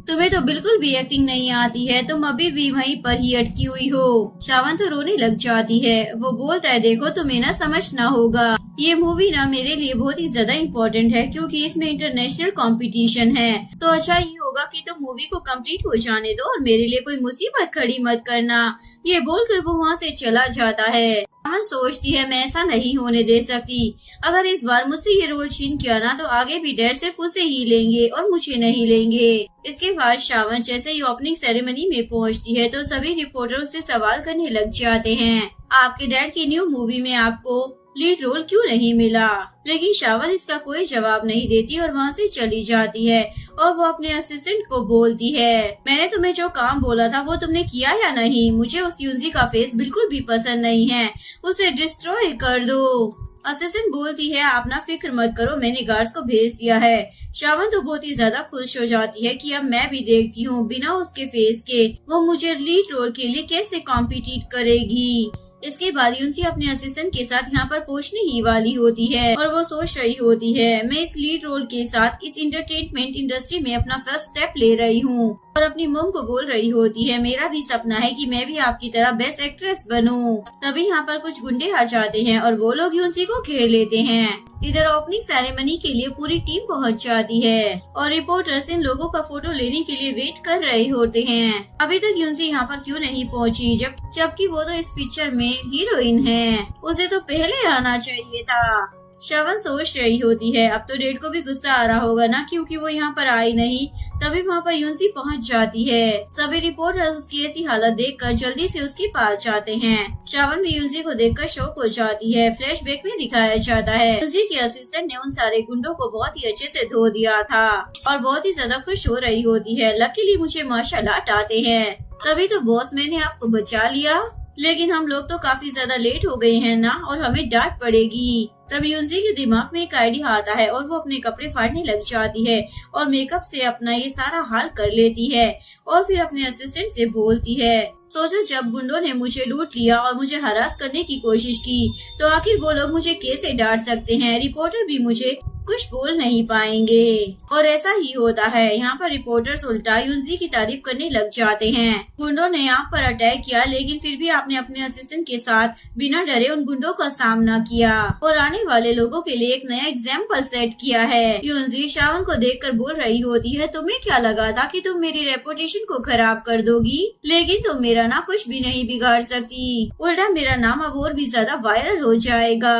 तुम्हें तो बिल्कुल भी एक्टिंग नहीं आती है, तुम अभी भी वहीं पर ही अटकी हुई हो। शावन तो रोने लग जाती है। वो बोलता है, देखो तुम्हें ना समझना होगा, ये मूवी ना मेरे लिए बहुत ही ज्यादा इम्पोर्टेंट है क्योंकि इसमें इंटरनेशनल कंपटीशन है, तो अच्छा ये होगा कि तुम मूवी को कंप्लीट हो जाने दो और मेरे लिए कोई मुसीबत खड़ी मत करना। ये बोलकर वो वहाँ से चला जाता है। शावन सोचती है, मैं ऐसा नहीं होने दे सकती, अगर इस बार मुझसे ये रोल छीन किया ना तो आगे भी डैड सिर्फ उसे ही लेंगे और मुझे नहीं लेंगे। इसके बाद शावन जैसे ही ओपनिंग सेरेमनी में पहुंचती है तो सभी रिपोर्टर उससे सवाल करने लग जाते हैं, आपके डैड की न्यू मूवी में आपको लीड रोल क्यों नहीं मिला? लेकिन शावन इसका कोई जवाब नहीं देती और वहाँ से चली जाती है और वो अपने असिस्टेंट को बोलती है, मैंने तुम्हें जो काम बोला था वो तुमने किया या नहीं? मुझे उस यूनजी का फेस बिल्कुल भी पसंद नहीं है, उसे डिस्ट्रॉय कर दो। असिस्टेंट बोलती है, आप ना फिक्र मत करो, मैंने गार्ड्स को भेज दिया है। शावन तो बहुत ही ज्यादा खुश हो जाती है कि अब मैं भी देखती हूँ बिना उसके फेस के वो मुझे लीड रोल के लिए कैसे कॉम्पिटिट करेगी। इसके बाद यूनसी अपने असिस्टेंट के साथ यहाँ पर पहुंचने ही वाली होती है और वो सोच रही होती है, मैं इस लीड रोल के साथ इस इंटरटेनमेंट इंडस्ट्री में अपना फर्स्ट स्टेप ले रही हूँ और अपनी मॉम को बोल रही होती है, मेरा भी सपना है कि मैं भी आपकी तरह बेस्ट एक्ट्रेस बनूं। तभी यहाँ पर कुछ गुंडे आ जाते हैं और वो लोग यूनसी को घेर लेते हैं। इधर ओपनिंग सेरेमनी के लिए पूरी टीम पहुँच जाती है और रिपोर्टर्स इन लोगों का फोटो लेने के लिए वेट कर रहे होते हैं। अभी तक यूनसी यहाँ पर क्यों नहीं पहुँची, जबकि वो तो इस पिक्चर में हीरोइन है, उसे तो पहले आना चाहिए था। श्रावण सोच रही होती है अब तो डेड को भी गुस्सा आ रहा होगा ना, क्योंकि वो यहाँ पर आई नहीं। तभी वहाँ पर यूनसी पहुँच जाती है। सभी रिपोर्टर्स उसकी ऐसी हालत देखकर जल्दी से उसके पास जाते हैं। श्रावण भी यूनसी को देखकर शॉक हो जाती है। फ्लैशबैक में दिखाया जाता है यूनसी के असिस्टेंट ने उन सारे गुंडों को बहुत ही अच्छे से धो दिया था और बहुत ही ज्यादा खुश हो रही होती है। लकीली मुझे मार्शल आते हैं, तभी तो बॉस मैंने आपको बचा लिया, लेकिन हम लोग तो काफी ज्यादा लेट हो गए हैं ना, और हमें डांट पड़ेगी। तभी यूनसी के दिमाग में एक आइडिया आता है और वो अपने कपड़े फाड़ने लग जाती है और मेकअप से अपना ये सारा हाल कर लेती है और फिर अपने असिस्टेंट से बोलती है, सोचो जब गुंडों ने मुझे लूट लिया और मुझे हरास करने की कोशिश की तो आखिर वो लोग मुझे कैसे डांट सकते हैं। रिपोर्टर भी मुझे कुछ बोल नहीं पाएंगे। और ऐसा ही होता है। यहाँ पर रिपोर्टर्स उल्टा यूनसी की तारीफ करने लग जाते हैं। गुंडों ने आप पर अटैक किया, लेकिन फिर भी आपने अपने असिस्टेंट के साथ बिना डरे उन गुंडों का सामना किया और आने वाले लोगों के लिए एक नया एग्जाम्पल सेट किया है। यूनसी श्रावण को देखकर बोल रही होती है, तुम्हें क्या लगा था कि तुम मेरी रेपुटेशन को खराब कर दोगी, लेकिन तुम मेरा ना कुछ भी नहीं बिगाड़ सकती। उल्टा मेरा नाम अब और भी ज्यादा वायरल हो जाएगा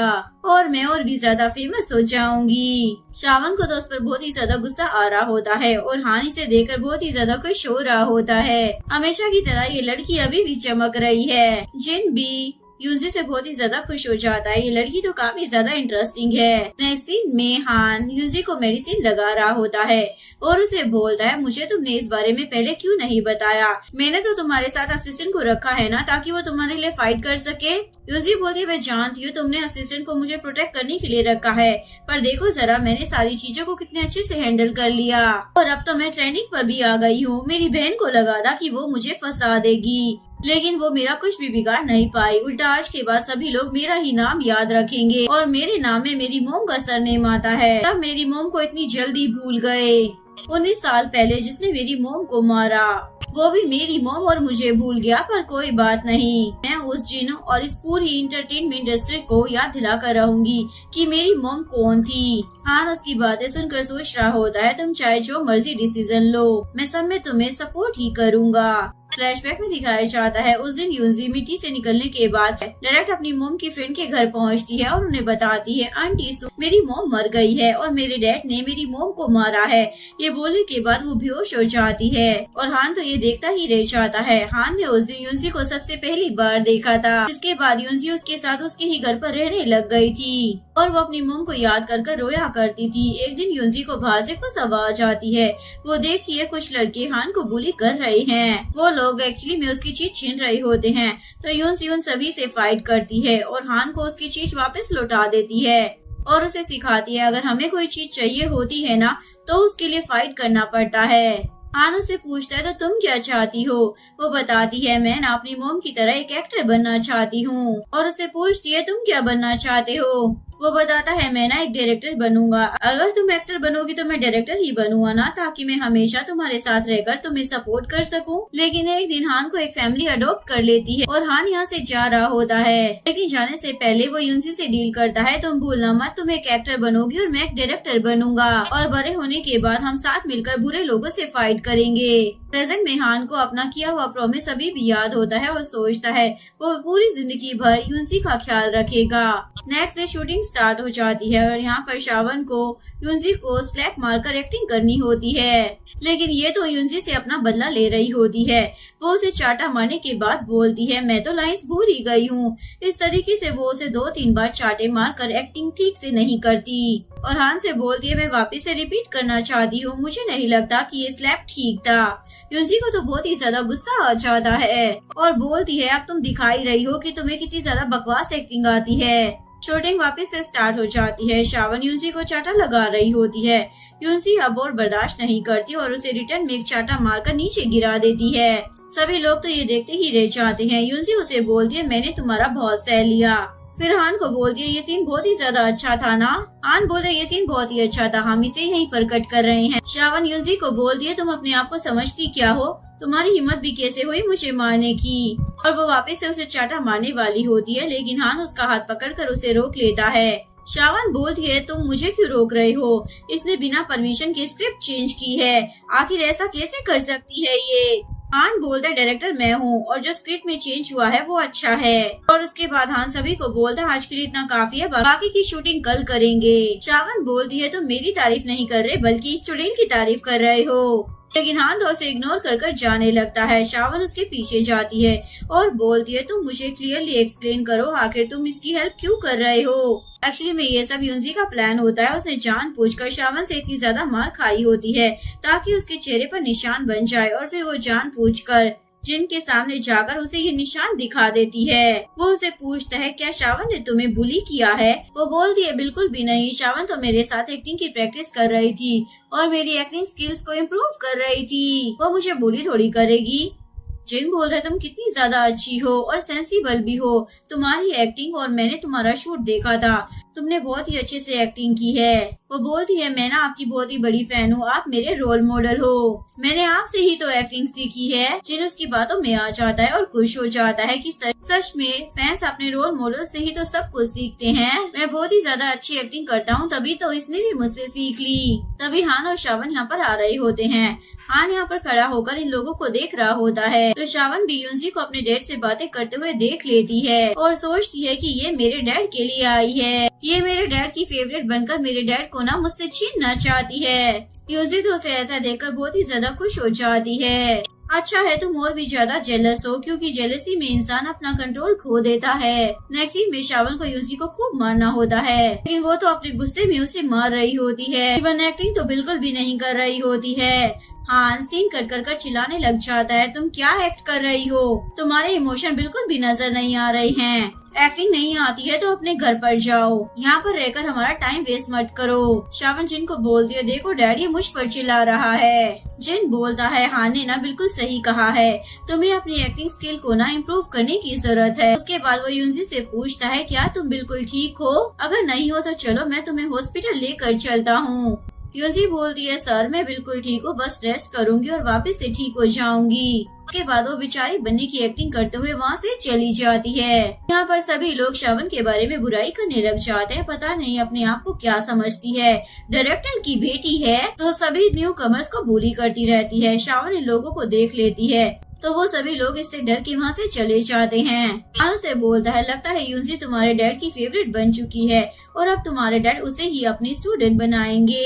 और मैं और भी ज्यादा फेमस हो जाऊंगी। श्रावण को तो उस पर बहुत ही ज्यादा गुस्सा आ रहा होता है और हानि से देखकर बहुत ही ज्यादा खुश हो रहा होता है। हमेशा की तरह ये लड़की अभी भी चमक रही है। जिन भी यूनसी से बहुत ही ज्यादा खुश हो जाता है। ये लड़की तो काफी ज्यादा इंटरेस्टिंग है। नेक्स्ट सीन में हान यूनसी को मेडिसिन लगा रहा होता है और उसे बोलता है, मुझे तुमने इस बारे में पहले क्यों नहीं बताया? मैंने तो तुम्हारे साथ असिस्टेंट को रखा है ना, ताकि वो तुम्हारे लिए फाइट कर सके। यूनसी बोलती है, मैं जानती हूँ तुमने असिस्टेंट को मुझे प्रोटेक्ट करने के लिए रखा है, पर देखो जरा मैंने सारी चीजों को कितने अच्छे से हैंडल कर लिया और अब तो मैं ट्रेनिंग पर भी आ गई हूँ। मेरी बहन को लगा था कि वो मुझे फंसा देगी, लेकिन वो मेरा कुछ भी बिगाड़ नहीं पाई। उल्टा आज के बाद सभी लोग मेरा ही नाम याद रखेंगे और मेरे नाम में मेरी मोम का सरनेम आता है। तब मेरी मोम को इतनी जल्दी भूल गए। 19 साल पहले जिसने मेरी मोम को मारा वो भी मेरी मोम और मुझे भूल गया, पर कोई बात नहीं। मैं उस जिन और इस पूरी इंटरटेनमेंट इंडस्ट्री को याद दिलाकर रहूंगी कि मेरी मोम कौन थी। हान उसकी बातें सुनकर सोच रहा होता है, तुम चाहे जो मर्जी डिसीजन लो, मैं सब में तुम्हें सपोर्ट ही करूँगा। फ्लैशबैक में दिखाया जाता है उस दिन यूनसी मिट्टी से निकलने के बाद डायरेक्ट अपनी मोम की फ्रेंड के घर पहुंचती है और उन्हें बताती है, आंटी मेरी मोम मर गई है और मेरे डैड ने मेरी मोम को मारा है। ये बोलने के बाद वो बेहोश हो जाती है और हान तो ये देखता ही रह जाता है। हान ने उस दिन यूनसी को सबसे पहली बार देखा था। इसके बाद यूनसी उसके साथ उसके ही घर पर रहने लग गई थी और वो अपनी मोम को याद कर रोया करती थी। एक दिन यूनसी को बाहर से कुछ आवाज आती है। वो देखती है कुछ लड़के हान को बुली कर रहे हैं। वो लोग एक्चुअली में उसकी चीज छीन रहे होते हैं, तो यूनसी उन सभी से फाइट करती है और हान को उसकी चीज वापस लौटा देती है और उसे सिखाती है, अगर हमें कोई चीज चाहिए होती है ना तो उसके लिए फाइट करना पड़ता है। हान उससे पूछता है, तो तुम क्या चाहती हो? वो बताती है, मैं ना अपनी मोम की तरह एक एक्टर बनना चाहती हूँ। और उससे पूछती है, तुम क्या बनना चाहते हो? वो बताता है, मैं ना एक डायरेक्टर बनूंगा। अगर तुम एक्टर बनोगी तो मैं डायरेक्टर ही बनूंगा ना, ताकि मैं हमेशा तुम्हारे साथ रहकर तुम्हें सपोर्ट कर सकूं। लेकिन एक दिन हान को एक फैमिली अडॉप्ट कर लेती है और हान यहाँ से जा रहा होता है। लेकिन जाने से पहले वो यूनसी से डील करता है, तुम भूलना मत, तुम एक एक्टर बनोगी और मैं एक डायरेक्टर बनूंगा और बड़े होने के बाद हम साथ मिलकर बुरे लोगों से फाइट करेंगे। प्रेजेंट में हान को अपना किया हुआ प्रॉमिस अभी भी याद होता है और सोचता है वो पूरी जिंदगी भर यूनसी का ख्याल रखेगा। नेक्स्ट डे शूटिंग स्टार्ट हो जाती है और यहाँ पर श्रावण को यूनसी को स्लैप मारकर एक्टिंग करनी होती है, लेकिन ये तो यूनसी से अपना बदला ले रही होती है। वो उसे चाटा मारने के बाद बोलती है, मैं तो लाइंस भूल ही गई हूँ। इस तरीके से वो उसे 2-3 बार चाटे मारकर एक्टिंग ठीक से नहीं करती और हान से बोलती है, मैं वापस से रिपीट करना चाहती हूँ, मुझे नहीं लगता कि ये स्लैप ठीक था। यूनसी को तो बहुत ही ज्यादा गुस्सा आ जाता है और बोलती है, अब तुम दिखाई रही हो कि तुम्हें कितनी ज्यादा बकवास एक्टिंग आती है। शूटिंग वापस से स्टार्ट हो जाती है। श्रावण यूनसी को चाटा लगा रही होती है। यूनसी अब और बर्दाश्त नहीं करती और उसे रिटर्न में एक चाटा मारकर नीचे गिरा देती है। सभी लोग तो ये देखते ही रह जाते हैं। यूनसी उसे बोलती है, मैंने तुम्हारा बहुत सह लिया। फिर हान को बोलती है, ये सीन बहुत ही ज्यादा अच्छा था ना? हान बोल रहे, ये सीन बहुत ही अच्छा था, हम इसे यहीं पर कट कर रहे हैं। श्रावण यूनसी को बोलती है, तुम अपने आप को समझती क्या हो? तुम्हारी हिम्मत भी कैसे हुई मुझे मारने की? और वो वापस से उसे चाटा मारने वाली होती है, लेकिन हान उसका हाथ पकड़कर उसे रोक लेता है। श्रावण बोलती है, तुम मुझे क्यों रोक रहे हो? इसने बिना परमिशन के स्क्रिप्ट चेंज की है, आखिर ऐसा कैसे कर सकती है ये? हान बोलता है डायरेक्टर मैं हूँ और जो स्क्रिप्ट में चेंज हुआ है वो अच्छा है। और उसके बाद हान सभी को बोलता है आज के लिए इतना काफी है, बाकी की शूटिंग कल करेंगे। शावन बोलती है तुम मेरी तारीफ नहीं कर रहे बल्कि इस चुड़ैल की तारीफ कर रहे हो। लेकिन हान तो उसे इग्नोर कर जाने लगता है। शावन उसके पीछे जाती है और बोलती है तुम मुझे क्लियरली एक्सप्लेन करो आखिर तुम इसकी हेल्प क्यों कर रहे हो। एक्चुअली में ये सब यूनजी का प्लान होता है। उसने जानबूझकर शावन से इतनी ज्यादा मार खाई होती है ताकि उसके चेहरे पर निशान बन जाए और फिर वो जानबूझकर जिन के सामने जाकर उसे ये निशान दिखा देती है। वो उसे पूछता है क्या शावन ने तुम्हें बुली किया है। वो बोलती है बिल्कुल भी नहीं, शावन तो मेरे साथ एक्टिंग की प्रैक्टिस कर रही थी और मेरी एक्टिंग स्किल्स को इम्प्रूव कर रही थी, वो मुझे बुली थोड़ी करेगी। जिन बोल रहे तुम कितनी ज्यादा अच्छी हो और सेंसिबल भी हो, तुम्हारी एक्टिंग और मैंने तुम्हारा शूट देखा था, तुमने बहुत ही अच्छे से एक्टिंग की है। वो बोलती है मैं ना आपकी बहुत ही बड़ी फैन हूँ, आप मेरे रोल मॉडल हो, मैंने आपसे ही तो एक्टिंग सीखी है। जिन उसकी बातों में आ जाता है और खुश हो जाता है कि सच में फैंस अपने रोल मॉडल से ही तो सब कुछ सीखते हैं। मैं बहुत ही ज्यादा अच्छी एक्टिंग करता हूँ तभी तो इसने भी मुझसे सीख ली। तभी हान और शावन यहाँ पर आ रहे होते हैं। हान यहाँ पर खड़ा होकर इन लोगों को देख रहा होता है तो शावन भी यूनजी को अपने डैड से बातें करते हुए देख लेती है और सोचती है कि ये मेरे डैड के लिए आई है, ये मेरे डैड की फेवरेट बनकर मेरे डैड को ना मुझसे छीनना चाहती है। यूजी तो उसे ऐसा देखकर बहुत ही ज्यादा खुश हो जाती है। अच्छा है तुम और भी ज्यादा जेलस हो क्योंकि जेलसी में इंसान अपना कंट्रोल खो देता है। नेक्स्ट सीन में शावन को यूजी को खूब मारना होता है लेकिन वो तो अपने गुस्से में उसे मार रही होती है। इवन एक्टिंग तो बिल्कुल भी नहीं कर रही होती है। हान सीन कट कर चिल्लाने लग जाता है तुम क्या एक्ट कर रही हो, तुम्हारे इमोशन बिल्कुल भी नजर नहीं आ रहे हैं, एक्टिंग नहीं आती है तो अपने घर पर जाओ, यहाँ पर रहकर हमारा टाइम वेस्ट मत करो। शावन जिन को बोलती है देखो डैडी मुझ पर चिल्ला रहा है। जिन बोलता है हान ने ना बिल्कुल सही कहा है, तुम्हें अपनी एक्टिंग स्किल को ना इम्प्रूव करने की जरूरत है। उसके बाद वो यूनजी से पूछता है क्या तुम बिल्कुल ठीक हो, अगर नहीं हो तो चलो मैं तुम्हें हॉस्पिटल लेकर चलता हूँ। यूनजी बोलती है सर मैं बिल्कुल ठीक हूँ, बस रेस्ट करूंगी और वापस से ठीक हो जाऊंगी। उसके बाद वो बेचारी बन्नी की एक्टिंग करते हुए वहाँ से चली जाती है। यहाँ पर सभी लोग शावन के बारे में बुराई करने लग जाते हैं। पता नहीं अपने आप को क्या समझती है, डायरेक्टर की बेटी है तो सभी न्यू कमर्स को बुली करती रहती है। शावन इन लोगों को देख लेती है तो वो सभी लोग इससे डर के वहाँ से चले जाते हैं। हान से बोलता है लगता है यूनजी तुम्हारे डैड की फेवरेट बन चुकी है और अब तुम्हारे डैड उसे ही अपनी स्टूडेंट बनाएंगे।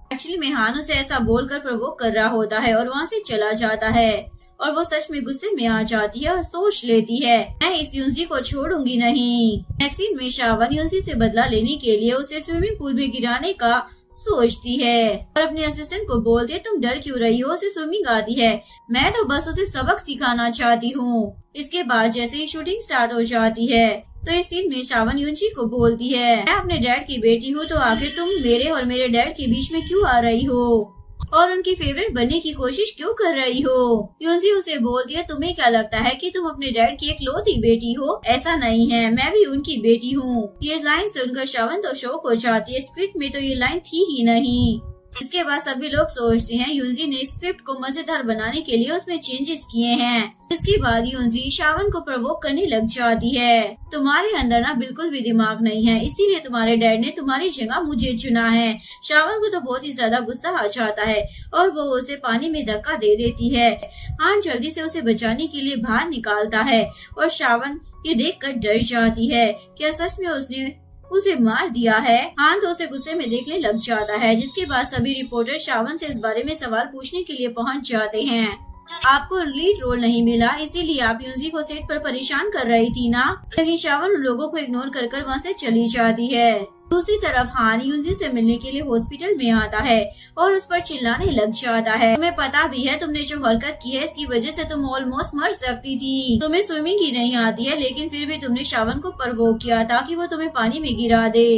एक्चुअली में हान उसे ऐसा बोलकर प्रोवोक कर रहा होता है और वहाँ से चला जाता है और वो सच में गुस्से में आ जाती है और सोच लेती है मैं इस यूनजी को छोड़ूंगी नहीं। नेक्स्ट सीन में शावन यूनजी से बदला लेने के लिए उसे स्विमिंग पूल में गिराने का सोचती है और अपने असिस्टेंट को बोलती है तुम डर क्यों रही हो, उसे स्विमिंग आती है, मैं तो बस उसे सबक सिखाना चाहती हूँ। इसके बाद जैसे ही शूटिंग स्टार्ट हो जाती है तो इस सीन में शावन यूनजी को बोलती है मैं अपने डैड की बेटी हूँ तो आखिर तुम मेरे और मेरे डैड के बीच में क्यों आ रही हो और उनकी फेवरेट बनने की कोशिश क्यों कर रही हो। यूनजी उसे बोलती है तुम्हें क्या लगता है कि तुम अपने डैड की इकलौती बेटी हो, ऐसा नहीं है, मैं भी उनकी बेटी हूँ। ये लाइन सुनकर शावन तो शॉक हो जाती है, स्क्रिप्ट में तो ये लाइन थी ही नहीं। इसके बाद सभी लोग सोचते हैं यूनजी ने स्क्रिप्ट को मजेदार बनाने के लिए उसमें चेंजेस किए हैं। इसके बाद यूनजी शावन को प्रवोक करने लग जाती है तुम्हारे अंदर ना बिल्कुल भी दिमाग नहीं है, इसीलिए तुम्हारे डैड ने तुम्हारी जगह मुझे चुना है। शावन को तो बहुत ही ज्यादा गुस्सा आ जाता है और वो उसे पानी में धक्का दे देती है। हान जल्दी से उसे बचाने के लिए बाहर निकालता है और शावन ये देखकर डर जाती है क्या सच में उसने उसे मार दिया है। हान तो उसे गुस्से में देखने लग जाता है। जिसके बाद सभी रिपोर्टर शावन से इस बारे में सवाल पूछने के लिए पहुंच जाते हैं। आपको लीड रोल नहीं मिला इसीलिए आप यूनजी को सेट पर परेशान कर रही थी ना। लेकिन शावन उन लोगों को इग्नोर कर वहाँ से चली जाती है। दूसरी तरफ हान यूनजी से मिलने के लिए हॉस्पिटल में आता है और उस पर चिल्लाने लग जाता है तुम्हें पता भी है तुमने जो हरकत की है इसकी वजह से तुम ऑलमोस्ट मर सकती थी, तुम्हें स्विमिंग ही नहीं आती है लेकिन फिर भी तुमने शावन को प्रवोक किया ताकि वो तुम्हें पानी में गिरा दे।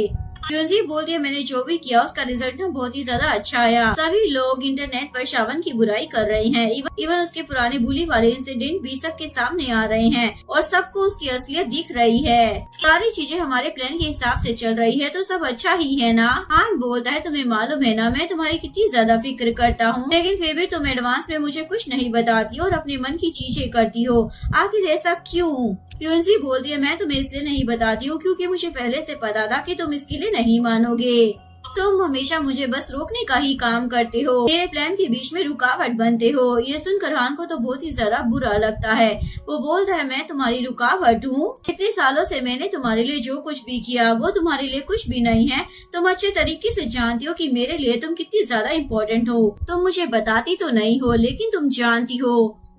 यूनजी बोलती है मैंने जो भी किया उसका रिजल्ट ना बहुत ही ज्यादा अच्छा आया। सभी लोग इंटरनेट पर शावन की बुराई कर रहे हैं। इवन उसके पुराने बुली वाले इंसिडेंट भी सबके सामने आ रहे हैं और सबको उसकी असलियत दिख रही है। सारी चीजें हमारे प्लान के हिसाब से चल रही है तो सब अच्छा ही है ना। हान बोलता है तुम्हें मालूम है ना मैं तुम्हारी कितनी ज्यादा फिक्र करता हूँ लेकिन फिर भी तुम एडवांस में मुझे कुछ नहीं बताती और अपने मन की चीजें करती हो, आखिर ऐसा क्यों। यूनजी बोलती है मैं तुम्हें इसलिए नहीं बताती हूँ क्योंकि मुझे पहले से पता था कि तुम इसके लिए नहीं मानोगे। तुम हमेशा मुझे बस रोकने का ही काम करते हो, मेरे प्लान के बीच में रुकावट बनते हो। ये सुनकर हान को तो बहुत ही ज्यादा बुरा लगता है। वो बोलता है मैं तुम्हारी रुकावट हूँ? इतने सालों से मैंने तुम्हारे लिए जो कुछ भी किया वो तुम्हारे लिए कुछ भी नहीं है। तुम अच्छे तरीके से जानती हो कि मेरे लिए तुम कितनी ज्यादा इम्पोर्टेंट हो। तुम मुझे बताती तो नहीं हो, लेकिन तुम जानती हो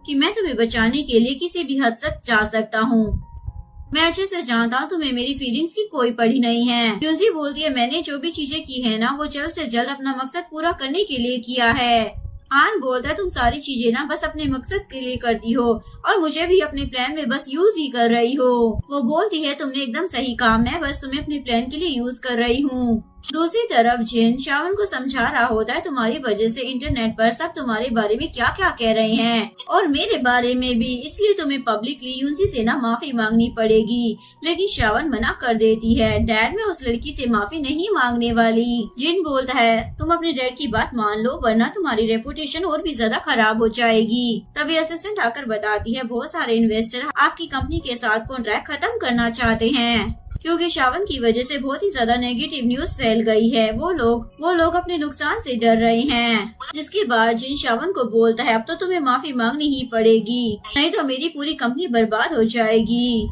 कि मैं तुम्हें बचाने के लिए किसी भी हद तक जा सकता हूँ। मैं अच्छे से जानता हूँ तुम्हें मेरी फीलिंग्स की कोई पड़ी नहीं है। यूजी बोलती है मैंने जो भी चीजें की है ना वो जल्द से जल्द अपना मकसद पूरा करने के लिए किया है। हान बोलता है तुम सारी चीजें ना बस अपने मकसद के लिए करती हो और मुझे भी अपने प्लान में बस यूज ही कर रही हो। वो बोलती है तुमने एकदम सही कहा, मैं बस तुम्हें अपने प्लान के लिए यूज कर रही हूँ। दूसरी तरफ जिन शावन को समझा रहा होता है तुम्हारी वजह से इंटरनेट पर सब तुम्हारे बारे में क्या क्या कह रहे हैं और मेरे बारे में भी, इसलिए तुम्हें पब्लिकली यूजी से ना माफी मांगनी पड़ेगी। लेकिन शावन मना कर देती है, डैड मैं उस लड़की से माफी नहीं मांगने वाली। जिन बोलता है तुम अपने डैड की बात मान लो वरना तुम्हारी रेपुटेशन और भी ज्यादा खराब हो जाएगी। तभी असिस्टेंट आकर बताती है बहुत सारे इन्वेस्टर आपकी कंपनी के साथ कॉन्ट्रैक्ट खत्म करना चाहते हैं क्योंकि शावन की वजह से बहुत ही ज्यादा नेगेटिव न्यूज फैल गई है। वो लोग अपने नुकसान से डर रहे हैं। जिसके बाद जिन शावन को बोलता है अब तो तुम्हें माफी मांगनी ही पड़ेगी, नहीं तो मेरी पूरी कंपनी बर्बाद हो जाएगी।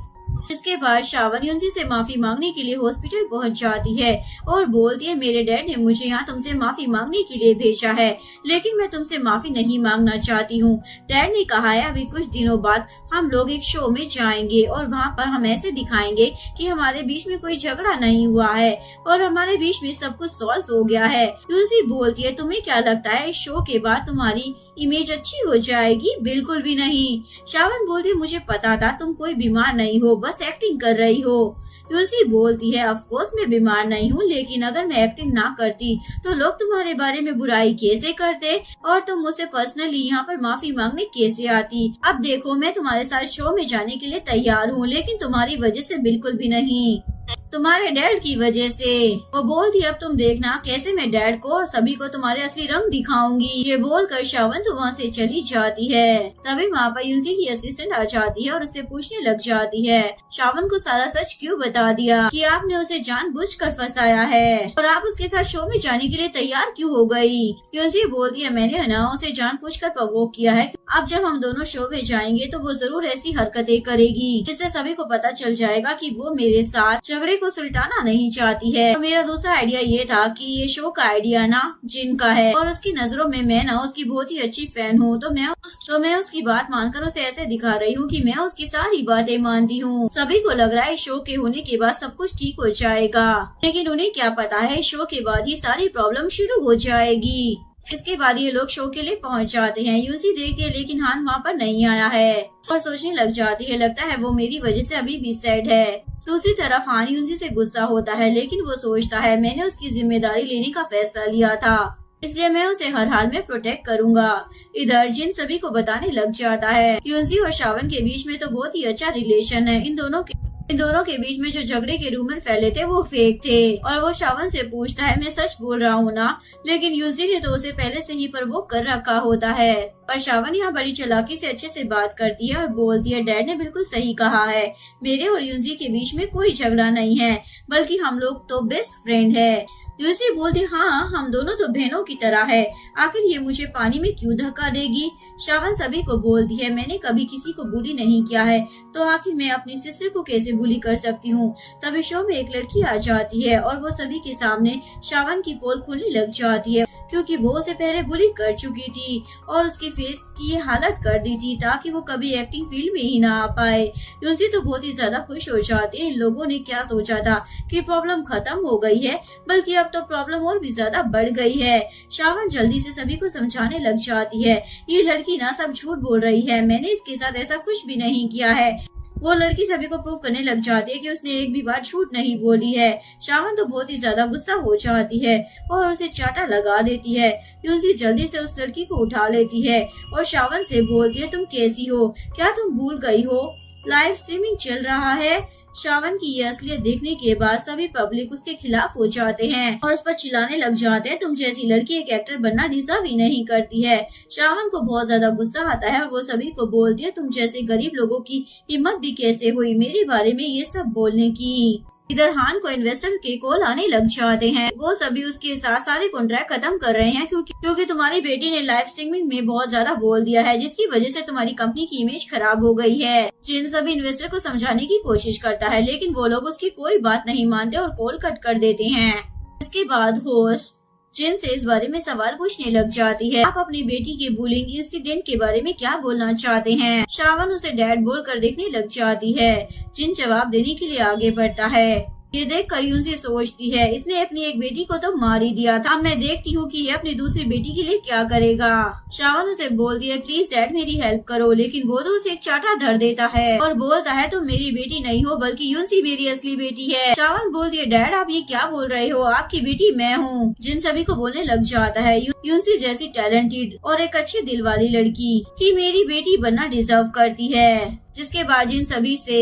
इसके बाद शावन यूजी से माफी मांगने के लिए हॉस्पिटल पहुंच जाती है और बोलती है मेरे डैड ने मुझे यहाँ तुमसे माफी मांगने के लिए भेजा है, लेकिन मैं तुमसे माफी नहीं मांगना चाहती हूँ। डैड ने कहा है अभी कुछ दिनों बाद हम लोग एक शो में जाएंगे और वहाँ पर हम ऐसे दिखाएंगे कि हमारे बीच में कोई झगड़ा नहीं हुआ है और हमारे बीच में सब कुछ सॉल्व हो गया है। यूजी बोलती है तुम्हें क्या लगता है इस शो के बाद तुम्हारी इमेज अच्छी हो जाएगी? बिल्कुल भी नहीं। शावन बोलती है मुझे पता था तुम कोई बीमार नहीं हो, बस एक्टिंग कर रही हो। यूसी बोलती है ऑफ कोर्स मैं बीमार नहीं हूँ, लेकिन अगर मैं एक्टिंग ना करती तो लोग तुम्हारे बारे में बुराई कैसे करते और तुम मुझसे पर्सनली यहाँ पर माफी मांगने कैसे आती। अब देखो मैं तुम्हारे साथ शो में जाने के लिए तैयार हूँ, लेकिन तुम्हारी वजह से बिल्कुल भी नहीं, तुम्हारे डैड की वजह से। वो बोलती अब तुम देखना कैसे मैं डैड को और सभी को तुम्हारे असली रंग दिखाऊंगी। ये बोलकर शावन तो वहाँ से चली जाती है। तभी वहाँ पर यूजी की असिस्टेंट आ जाती है और उससे पूछने लग जाती है शावन को सारा सच क्यों बता दिया कि आपने उसे जानबूझकर फंसाया है और आप उसके साथ शो में जाने के लिए तैयार क्यों हो गई। यूजी बोलती है मैंने ना उसे जानबूझकर प्रोवोक किया है। अब जब हम दोनों शो में जाएंगे तो वो जरूर ऐसी हरकतें करेगी जिससे सभी को पता चल जाएगा कि वो मेरे साथ झगड़े को सुलटाना नहीं चाहती है। और मेरा दूसरा आइडिया ये था कि ये शो का आइडिया ना जिन का है और उसकी नजरों में मैं ना उसकी बहुत ही अच्छी फैन हूँ, तो मैं उसकी बात मानकर उसे ऐसे दिखा रही हूँ कि मैं उसकी सारी बातें मानती हूँ। सभी को लग रहा है शो के होने के बाद सब कुछ ठीक हो जाएगा, लेकिन उन्हें क्या पता है शो के बाद ही सारी प्रॉब्लम शुरू हो जाएगी। इसके बाद ये लोग शो के लिए पहुंच जाते हैं। यूजी देखती है लेकिन हान वहाँ पर नहीं आया है और सोचने लग जाती है लगता है वो मेरी वजह से अभी भी सैड है। दूसरी तरफ हान यूजी से गुस्सा होता है, लेकिन वो सोचता है मैंने उसकी जिम्मेदारी लेने का फैसला लिया था, इसलिए मैं उसे हर हाल में प्रोटेक्ट करूंगा। इधर जिन सभी को बताने लग जाता है यूजी और शावन के बीच में तो बहुत ही अच्छा रिलेशन है। इन दोनों के बीच में जो झगड़े के रूमर फैले थे वो फेक थे और वो शावन से पूछता है मैं सच बोल रहा हूँ ना, लेकिन यूजी ने तो उसे पहले से ही प्रवोक कर रखा होता है। पर शावन यहाँ बड़ी चालाकी से अच्छे से बात करती है और बोलती है डैड ने बिल्कुल सही कहा है, मेरे और यूजी के बीच में कोई झगड़ा नहीं है, बल्कि हम लोग तो बेस्ट फ्रेंड है। यूजी बोलती हाँ हम दोनों तो बहनों की तरह है, आखिर ये मुझे पानी में क्यों धक्का देगी। शावन सभी को बोलती है मैंने कभी किसी को बुली नहीं किया है, तो आखिर मैं अपनी सिस्टर को कैसे बुली कर सकती हूँ। तभी शो में एक लड़की आ जाती है और वो सभी के सामने शावन की पोल खोलने लग जाती है, क्योंकि वो उसे पहले बुली कर चुकी थी और उसके फेस की ये हालत कर दी थी ताकि वो कभी एक्टिंग फील्ड में ही ना आ पाए। यूजी तो बहुत ही ज्यादा खुश हो जाती है। इन लोगों ने क्या सोचा था कि प्रॉब्लम खत्म हो गई है, बल्कि अब तो प्रॉब्लम और भी ज्यादा बढ़ गई है। शावन जल्दी से सभी को समझाने लग जाती है ये लड़की ना सब झूठ बोल रही है, मैंने इसके साथ ऐसा कुछ भी नहीं किया है। वो लड़की सभी को प्रूव करने लग जाती है कि उसने एक भी बार झूठ नहीं बोली है। शावन तो बहुत ही ज्यादा गुस्सा हो जाती है और उसे चाटा लगा देती है। यूजी जल्दी से उस लड़की को उठा लेती है और शावन से बोलती है तुम कैसी हो, क्या तुम भूल गई हो लाइव स्ट्रीमिंग चल रहा है। शावन की ये असलियत देखने के बाद सभी पब्लिक उसके खिलाफ हो जाते हैं और उस पर चिल्लाने लग जाते हैं तुम जैसी लड़की एक एक्टर बनना डिजर्व ही नहीं करती है। शावन को बहुत ज्यादा गुस्सा आता है और वो सभी को बोलती है तुम जैसे गरीब लोगों की हिम्मत भी कैसे हुई मेरे बारे में ये सब बोलने की। इधर हान को इन्वेस्टर के कॉल आने लग जाते हैं। वो सभी उसके साथ सारे कॉन्ट्रैक्ट खत्म कर रहे हैं क्योंकि तुम्हारी बेटी ने लाइव स्ट्रीमिंग में बहुत ज्यादा बोल दिया है, जिसकी वजह से तुम्हारी कंपनी की इमेज खराब हो गई है। जिन सभी इन्वेस्टर को समझाने की कोशिश करता है, लेकिन वो लोग उसकी कोई बात नहीं मानते और कॉल कट कर देते हैं। इसके बाद होस्ट जिन से इस बारे में सवाल पूछने लग जाती है। आप अपनी बेटी के बुलिंग इंसिडेंट के बारे में क्या बोलना चाहते हैं? शावन उसे डैड बोलकर देखने लग जाती है। जिन जवाब देने के लिए आगे बढ़ता है। ये देख कर यूनसी सोचती है, इसने अपनी एक बेटी को तो मार ही दिया था, मैं देखती हूँ कि ये अपनी दूसरी बेटी के लिए क्या करेगा। शावन उसे बोलती है, प्लीज डैड मेरी हेल्प करो, लेकिन वो तो उसे एक चाटा धर देता है और बोलता है तुम मेरी बेटी नहीं हो बल्कि यूनसी मेरी असली बेटी है। शावन बोलती है, डैड आप ये क्या बोल रहे हो, आपकी बेटी मैं हूँ। जिन सभी को बोलने लग जाता है, यूनसी जैसी टैलेंटेड और एक अच्छे दिल वाली लड़की की मेरी बेटी बनना डिजर्व करती है। जिसके बाद जिन सभी से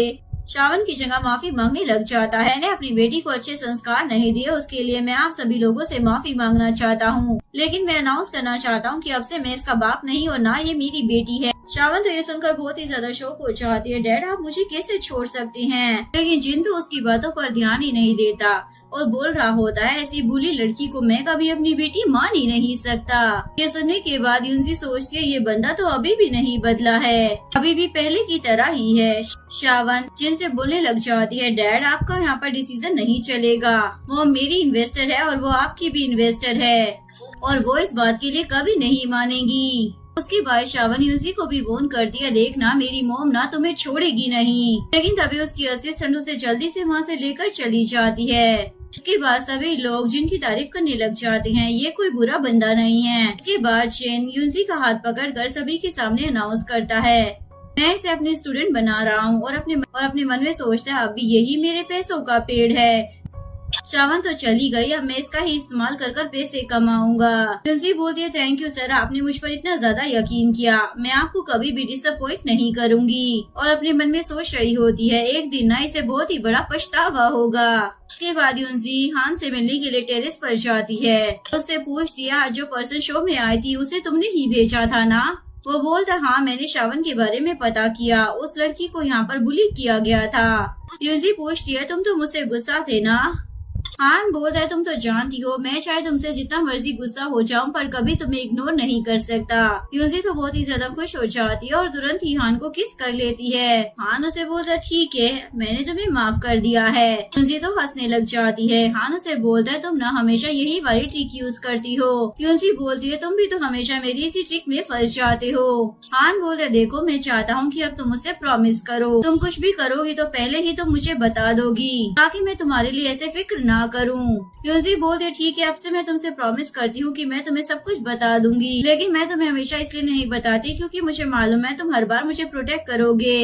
शावन की जगह माफी मांगने लग जाता है। मैंने अपनी बेटी को अच्छे संस्कार नहीं दिए, उसके लिए मैं आप सभी लोगों से माफी मांगना चाहता हूँ, लेकिन मैं अनाउंस करना चाहता हूँ कि अब से मैं इसका बाप नहीं और ना ये मेरी बेटी है। शावन तो ये सुनकर बहुत ही ज्यादा शौक हो जाती है, डैड आप मुझे कैसे छोड़ सकते हैं? लेकिन जिन तो उसकी बातों पर ध्यान ही नहीं देता और बोल रहा होता है, ऐसी बुली लड़की को मैं कभी अपनी बेटी मान ही नहीं सकता। ये सुनने के बाद यूनसी सोचती है, ये बंदा तो अभी भी नहीं बदला है, अभी भी पहले की तरह ही है। शावन जिन से बोलने लग जाती है, डैड आपका यहाँ पर डिसीजन नहीं चलेगा, वो मेरी इन्वेस्टर है और वो आपकी भी इन्वेस्टर है और वो इस बात के लिए कभी नहीं मानेगी। उसके बाद शावन यूनसी को भी वॉर्न करती है, देखना मेरी मॉम ना तुम्हें छोड़ेगी नहीं। लेकिन तभी उसकी असिस्टेंट उसे जल्दी से वहाँ से लेकर चली जाती है। इसके बाद सभी लोग जिनकी तारीफ करने लग जाते हैं, ये कोई बुरा बंदा नहीं है। इसके बाद जिन यूनसी का हाथ पकड़कर सभी के सामने अनाउंस करता है, मैं इसे अपने स्टूडेंट बना रहा हूँ और अपने मन में सोचता है अभी यही मेरे पैसों का पेड़ है। शावन तो चली गई, अब मैं इसका ही इस्तेमाल कर कर पैसे कमाऊंगा। यूनसी बोलती है, थैंक यू सर, आपने मुझ पर इतना ज्यादा यकीन किया, मैं आपको कभी भी डिसअपॉइंट नहीं करूंगी। और अपने मन में सोच रही होती है, एक दिन ना इसे बहुत ही बड़ा पछतावा होगा। इसके बाद यूनसी हान से मिलने के लिए टेरेस पर जाती है। उससे पूछती है, आज जो पर्सन शो में आई थी उसे तुमने ही भेजा था ना? वो बोलता, हाँ मैंने शावन के बारे में पता किया, उस लड़की को यहाँ पर बुली किया गया था। यूनसी पूछती है, तुम तो मुझसे गुस्सा थे ना? हान बोलता है, तुम तो जानती हो मैं चाहे तुमसे जितना मर्जी गुस्सा हो जाऊं पर कभी तुम्हें इग्नोर नहीं कर सकता। यूनसी तो बहुत ही ज्यादा खुश हो जाती है और तुरंत ही हान को किस कर लेती है। हान उसे बोलता है, ठीक है मैंने तुम्हें माफ कर दिया है। यूनसी तो हंसने लग जाती है। हान उसे बोलता है, तुम ना हमेशा यही वाली ट्रिक यूज करती हो। यूनसी बोलती है, तुम भी तो हमेशा मेरी इसी ट्रिक में फंस जाते हो। हान बोलता है, देखो मैं चाहता हूँ कि अब तुम मुझसे प्रॉमिस करो, तुम कुछ भी करोगी तो पहले ही तुम मुझे बता दोगी ताकि मैं तुम्हारे लिए ऐसे फिक्र ना करूं। यूनसी बोलते, ठीक है अब से मैं तुमसे प्रॉमिस करती हूँ कि मैं तुम्हें सब कुछ बता दूंगी, लेकिन मैं तुम्हें हमेशा इसलिए नहीं बताती क्योंकि मुझे मालूम है तुम हर बार मुझे प्रोटेक्ट करोगे।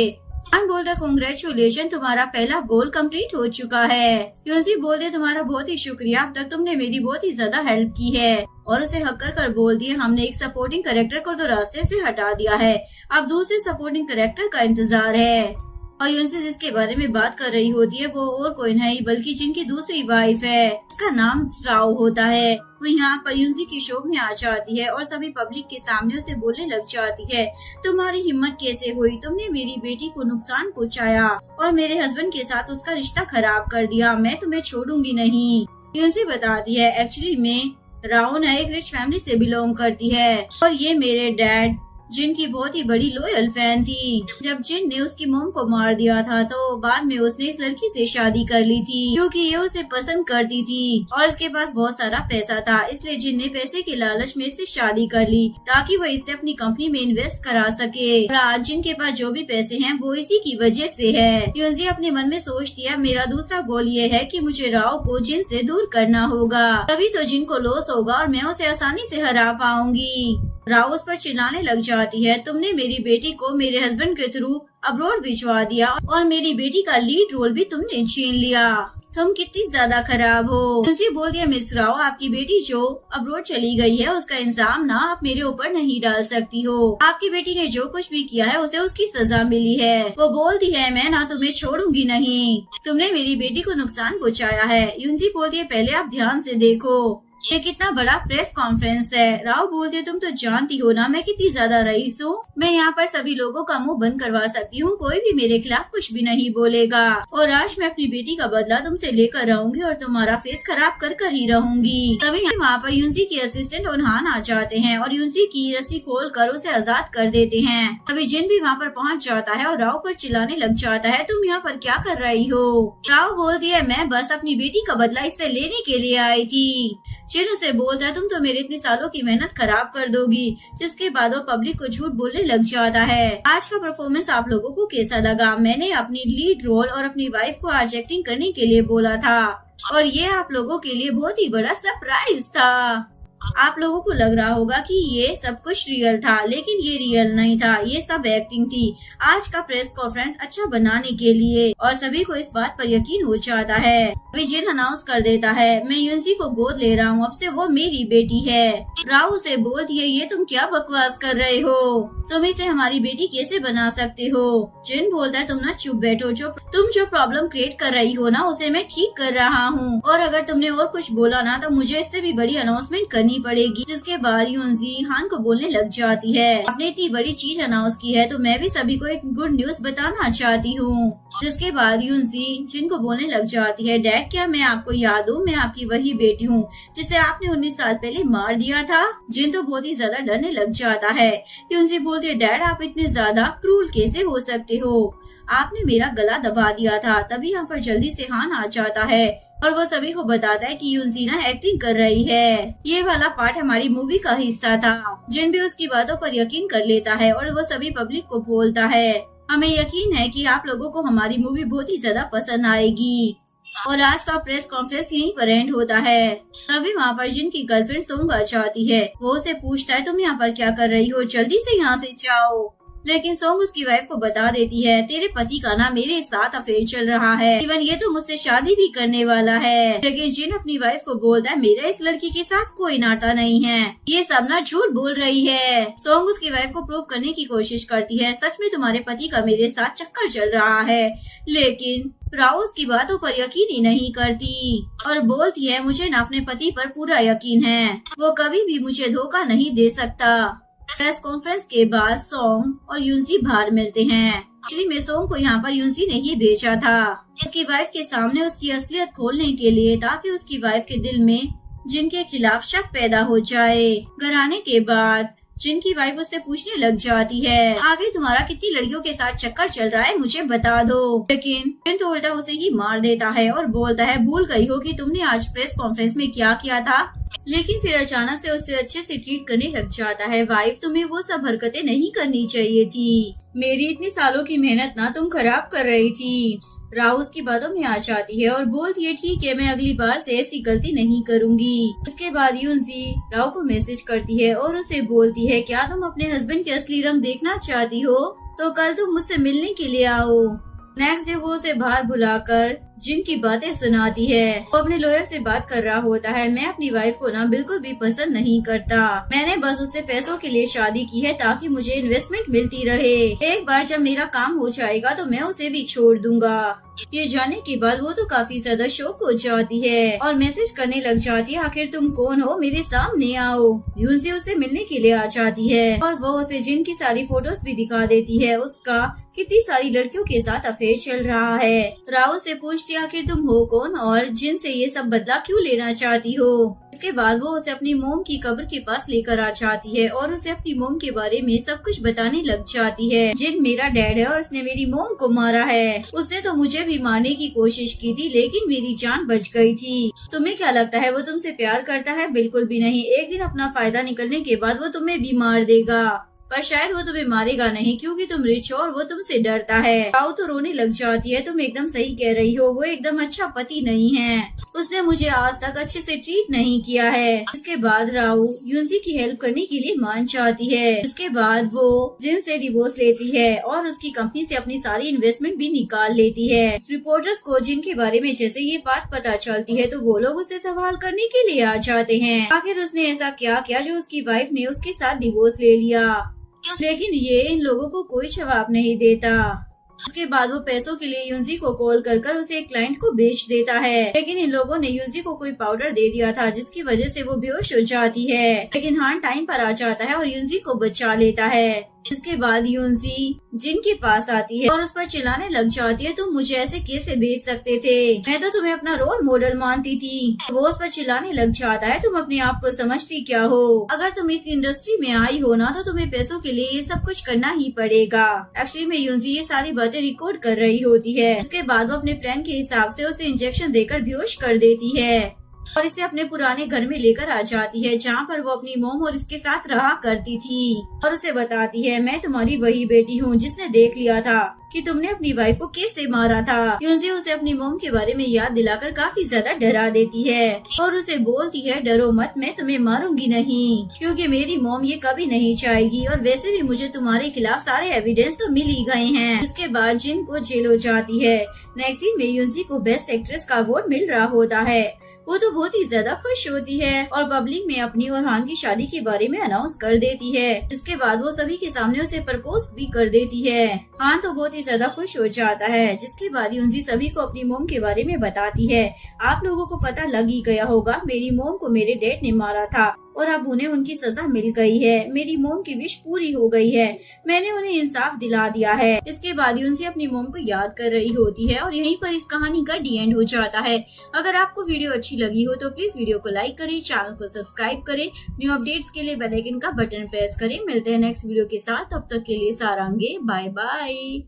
हान बोलता, कांग्रेचुलेशन तुम्हारा पहला गोल कंप्लीट हो चुका है। यूनसी बोलते, तुम्हारा बहुत ही शुक्रिया, अब तक तुमने मेरी बहुत ही ज्यादा हेल्प की है। और उसे हक कर बोलती है, हमने एक सपोर्टिंग कैरेक्टर को तो रास्ते से हटा दिया है, अब दूसरे सपोर्टिंग कैरेक्टर का इंतजार है। और यूनसी जिसके बारे में बात कर रही होती है वो और कोई नहीं बल्कि जिनकी दूसरी वाइफ है, उसका नाम राव होता है। वो यहाँ पर यूनसी की शो में आ जाती है और सभी पब्लिक के सामने उसे बोलने लग जाती है, तुम्हारी हिम्मत कैसे हुई, तुमने मेरी बेटी को नुकसान पहुँचाया और मेरे हस्बैंड के साथ उसका रिश्ता खराब कर दिया, मैं तुम्हें छोड़ूंगी नहीं। यूनसी बताती है, एक्चुअली मैं राव ना एक रिच फैमिली से बिलोंग करती है और ये मेरे डैड जिनकी बहुत ही बड़ी लॉयल फैन थी। जब जिन ने उसकी मॉम को मार दिया था तो बाद में उसने इस लड़की से शादी कर ली थी क्योंकि ये उसे पसंद करती थी और इसके पास बहुत सारा पैसा था, इसलिए जिन ने पैसे के लालच में इससे शादी कर ली ताकि वो इससे अपनी कंपनी में इन्वेस्ट करा सके। और आज जिन के पास जो भी पैसे हैं वो इसी की वजह से है। यूनसी अपने मन में सोचती है, मेरा दूसरा गोल ये है कि मुझे राव को जिन से दूर करना होगा, तभी तो जिन को लॉस होगा और मैं उसे आसानी से हरा पाऊंगी। राव उस पर चिल्लाने लग जाती है, तुमने मेरी बेटी को मेरे हस्बैंड के थ्रू अब्रॉड भिजवा दिया और मेरी बेटी का लीड रोल भी तुमने छीन लिया, तुम कितनी ज्यादा खराब हो। यूनसी बोल दिया, मिस राव आपकी बेटी जो अब्रॉड चली गई है उसका इंजाम ना आप मेरे ऊपर नहीं डाल सकती हो, आपकी बेटी ने जो कुछ भी किया है उसे उसकी सजा मिली है। वो बोलती है, मैं ना तुम्हें छोड़ूंगी नहीं, तुमने मेरी बेटी को नुकसान पहुँचाया है। यूनसी बोलती है, पहले आप ध्यान से देखो ये कितना बड़ा प्रेस कॉन्फ्रेंस है। राव बोलते तुम तो जानती हो ना मैं कितनी ज्यादा रईस हूँ। मैं यहाँ पर सभी लोगों का मुंह बंद करवा सकती हूँ, कोई भी मेरे खिलाफ कुछ भी नहीं बोलेगा। और आज मैं अपनी बेटी का बदला तुमसे लेकर रहूंगी और तुम्हारा फेस खराब कर कर ही रहूंगी। तभी वहाँ पर यूनसी के असिस्टेंट उनहान आ जाते हैं और यूनसी की रस्सी खोल कर उसे आजाद कर देते हैं। तभी जिन भी वहाँ पर पहुँच जाता है और राव पर चिल्लाने लग जाता है, तुम यहाँ पर क्या कर रही हो? राव बोलती है, मैं बस अपनी बेटी का बदला इससे लेने के लिए आई थी। जिन उसे बोलता है, तुम तो मेरे इतने सालों की मेहनत खराब कर दोगी। जिसके बाद वो पब्लिक को झूठ बोलने लग जाता है। आज का परफॉर्मेंस आप लोगों को कैसा लगा? मैंने अपनी लीड रोल और अपनी वाइफ को आज एक्टिंग करने के लिए बोला था और ये आप लोगों के लिए बहुत ही बड़ा सरप्राइज था। आप लोगों को लग रहा होगा कि ये सब कुछ रियल था, लेकिन ये रियल नहीं था, ये सब एक्टिंग थी। आज का प्रेस कॉन्फ्रेंस अच्छा बनाने के लिए और सभी को इस बात पर यकीन हो जाता है। अभी जिन अनाउंस कर देता है, मैं यूनसी को गोद ले रहा हूँ, अब से वो मेरी बेटी है। राव से बोलती है, ये तुम क्या बकवास कर रहे हो? तुम इसे हमारी बेटी कैसे बना सकते हो? जिन बोलता है, तुम ना चुप बैठो, तुम जो प्रॉब्लम क्रिएट कर रही हो ना उसे मैं ठीक कर रहा हूँ और अगर तुमने और कुछ बोला ना तो मुझे इससे भी बड़ी अनाउंसमेंट करनी पड़ेगी। जिसके बाद यूनसी हान को बोलने लग जाती है, आपने इतनी बड़ी चीज अनाउंस की है तो मैं भी सभी को एक गुड न्यूज बताना चाहती हूँ। जिसके बाद यूनसी जिन को बोलने लग जाती है, डैड क्या मैं आपको याद हूँ? मैं आपकी वही बेटी हूँ जिसे आपने 19 साल पहले मार दिया था। जिन तो बहुत ही ज्यादा डरने लग जाता है। यूनसी बोलती है, डैड आप इतने ज्यादा क्रूर कैसे हो सकते हो? आपने मेरा गला दबा दिया था। तभी यहाँ पर जल्दी से हान आ जाता है और वो सभी को बताता है कि यूनसी ना एक्टिंग कर रही है। ये वाला पार्ट हमारी मूवी का हिस्सा था। जिन भी उसकी बातों पर यकीन कर लेता है और वो सभी पब्लिक को बोलता है, हमें यकीन है कि आप लोगों को हमारी मूवी बहुत ही ज्यादा पसंद आएगी। और आज का प्रेस कॉन्फ्रेंस यहीं पर एंड होता है। तभी वहाँ पर जिन की गर्लफ्रेंड सोंग आ जाती है। वो उसे पूछता है, तुम यहाँ पर क्या कर रही हो? जल्दी से यहाँ से जाओ। लेकिन सोंग उसकी वाइफ को बता देती है, तेरे पति का ना मेरे साथ अफेयर चल रहा है, इवन ये तो मुझसे शादी भी करने वाला है। लेकिन जिन अपनी वाइफ को बोलता है, मेरा इस लड़की के साथ कोई नाता नहीं है, ये सब ना झूठ बोल रही है। सोंग उसकी वाइफ को प्रूव करने की कोशिश करती है, सच में तुम्हारे पति का मेरे साथ चक्कर चल रहा है। लेकिन राव उसकी बातों पर यकीन ही नहीं करती और बोलती है, मुझे ना अपने पति पर पूरा यकीन है, वो कभी भी मुझे धोखा नहीं दे सकता। प्रेस कॉन्फ्रेंस के बाद सोंग और यूनसी बाहर मिलते हैं। एक्चुअली में सोंग को यहाँ पर यूनसी ने ही भेजा था उसकी वाइफ के सामने उसकी असलियत खोलने के लिए, ताकि उसकी वाइफ के दिल में जिनके खिलाफ शक पैदा हो जाए। घर आने के बाद जिनकी वाइफ उससे पूछने लग जाती है, आगे तुम्हारा कितनी लड़कियों के साथ चक्कर चल रहा है मुझे बता दो। लेकिन जिन तो उल्टा उसे ही मार देता है और बोलता है, भूल गई हो कि तुमने आज प्रेस कॉन्फ्रेंस में क्या किया था? लेकिन फिर अचानक से उसे अच्छे से ट्रीट करने लग जाता है। वाइफ तुम्हें वो सब हरकतें नहीं करनी चाहिए थी, मेरी इतनी सालों की मेहनत ना तुम खराब कर रही थी। राव उसकी बातों में आ जाती है और बोलती है, ठीक है मैं अगली बार से ऐसी गलती नहीं करूंगी। इसके बाद यूनसी राव को मैसेज करती है और उसे बोलती है, क्या तुम अपने हस्बैंड के असली रंग देखना चाहती हो तो कल तुम मुझसे मिलने के लिए आओ। नेक्स्ट डे वो उसे बाहर बुलाकर जिनकी बातें सुनाती है। वो अपने लॉयर से बात कर रहा होता है, मैं अपनी वाइफ को ना बिल्कुल भी पसंद नहीं करता, मैंने बस उससे पैसों के लिए शादी की है ताकि मुझे इन्वेस्टमेंट मिलती रहे। एक बार जब मेरा काम हो जाएगा तो मैं उसे भी छोड़ दूंगा। ये जानने के बाद वो तो काफी ज्यादा शौक हो जाती है और मैसेज करने लग जाती है, आखिर तुम कौन हो, मेरे सामने आओ। यूनसी उसे मिलने के लिए आ जाती है और वो उसे जिन की सारी फोटोज भी दिखा देती है, उसका कितनी सारी लड़कियों के साथ अफेयर चल रहा है। राव से पूछती है, आखिर तुम हो कौन और जिन से ये सब बदला क्यों लेना चाहती हो। इसके बाद वो उसे अपनी मोम की कब्र के पास लेकर आ जाती है और उसे अपनी मोम के बारे में सब कुछ बताने लग जाती है। जिन मेरा डैड है और उसने मेरी मोम को मारा है, उसने तो मुझे भी मारने की कोशिश की थी लेकिन मेरी जान बच गई थी। तुम्हें क्या लगता है वो तुमसे प्यार करता है? बिल्कुल भी नहीं, एक दिन अपना फायदा निकलने के बाद वो तुम्हें भी मार देगा, पर शायद वो तुम्हें मारेगा नहीं क्योंकि तुम रिच हो और वो तुमसे डरता है। राव तो रोने लग जाती है, तुम एकदम सही कह रही हो, वो एकदम अच्छा पति नहीं है, उसने मुझे आज तक अच्छे से ट्रीट नहीं किया है। इसके बाद राव यूनसी की हेल्प करने के लिए मान जाती है। इसके बाद वो जिन से डिवोर्स लेती है और उसकी कंपनी से अपनी सारी इन्वेस्टमेंट भी निकाल लेती है। रिपोर्टर्स को जिन के बारे में जैसे ये बात पता चलती है तो वो लोग उसे सवाल करने के लिए आ जाते हैं, आखिर उसने ऐसा क्या किया जो उसकी वाइफ ने उसके साथ डिवोर्स ले लिया। लेकिन ये इन लोगों को कोई जवाब नहीं देता। उसके बाद वो पैसों के लिए युनजी को कॉल कर उसे एक क्लाइंट को बेच देता है। लेकिन इन लोगों ने युनजी को कोई पाउडर दे दिया था जिसकी वजह से वो बेहोश हो जाती है। लेकिन हान टाइम पर आ जाता है और युनजी को बचा लेता है। इसके बाद युनजी जिन के पास आती है और उस पर चिल्लाने लग जाती है, तुम मुझे ऐसे कैसे बेच सकते थे, मैं तो तुम्हें अपना रोल मॉडल मानती थी। वो उस पर चिल्लाने लग जाता है, तुम अपने आप को समझती क्या हो, अगर तुम इस इंडस्ट्री में आई हो ना तो तुम्हें पैसों के लिए ये सब कुछ करना ही पड़ेगा। एक्चुअली में युनजी ये सारी बातें रिकॉर्ड कर रही होती है। उसके बाद वो अपने प्लान के हिसाब से उसे इंजेक्शन देकर बेहोश कर देती है और इसे अपने पुराने घर में लेकर आ जाती है जहाँ पर वो अपनी मोम और इसके साथ रहा करती थी और उसे बताती है, मैं तुम्हारी वही बेटी हूँ जिसने देख लिया था कि तुमने अपनी वाइफ को कैसे मारा था। युनजी उसे अपनी मोम के बारे में याद दिलाकर काफी ज्यादा डरा देती है और उसे बोलती है, डरो मत, मैं तुम्हें मारूंगी नहीं क्योंकि मेरी मोम ये कभी नहीं चाहेगी और वैसे भी मुझे तुम्हारे खिलाफ सारे एविडेंस तो मिल ही गए हैं। उसके बाद जिन को जेल हो जाती है। नेक्स्ट सीन में युनजी को बेस्ट एक्ट्रेस का अवार्ड मिल रहा होता है। वो तो बहुत ही ज्यादा खुश होती है और पब्लिक में अपनी और हान की शादी के बारे में अनाउंस कर देती है। इसके बाद वो सभी के सामने उसे प्रपोज भी कर देती है। हान तो बहुत ही ज्यादा खुश हो जाता है। जिसके बाद युनजी सभी को अपनी मोम के बारे में बताती है। आप लोगों को पता लग ही गया होगा, मेरी मोम को मेरे डैड ने मारा था और अब उन्हें उनकी सजा मिल गई है। मेरी मोम की विश पूरी हो गई है, मैंने उन्हें इंसाफ दिला दिया है। इसके बाद युनजी अपनी मोम को याद कर रही होती है और यहीं पर इस कहानी का डी एंड हो जाता है। अगर आपको वीडियो अच्छी लगी हो तो प्लीज वीडियो को लाइक करें, चैनल को सब्सक्राइब करें, न्यू अपडेट्स के लिए बेल आइकन का बटन प्रेस करें। मिलते हैं नेक्स्ट वीडियो के साथ, तब तक के लिए सारांगे, बाय बाय।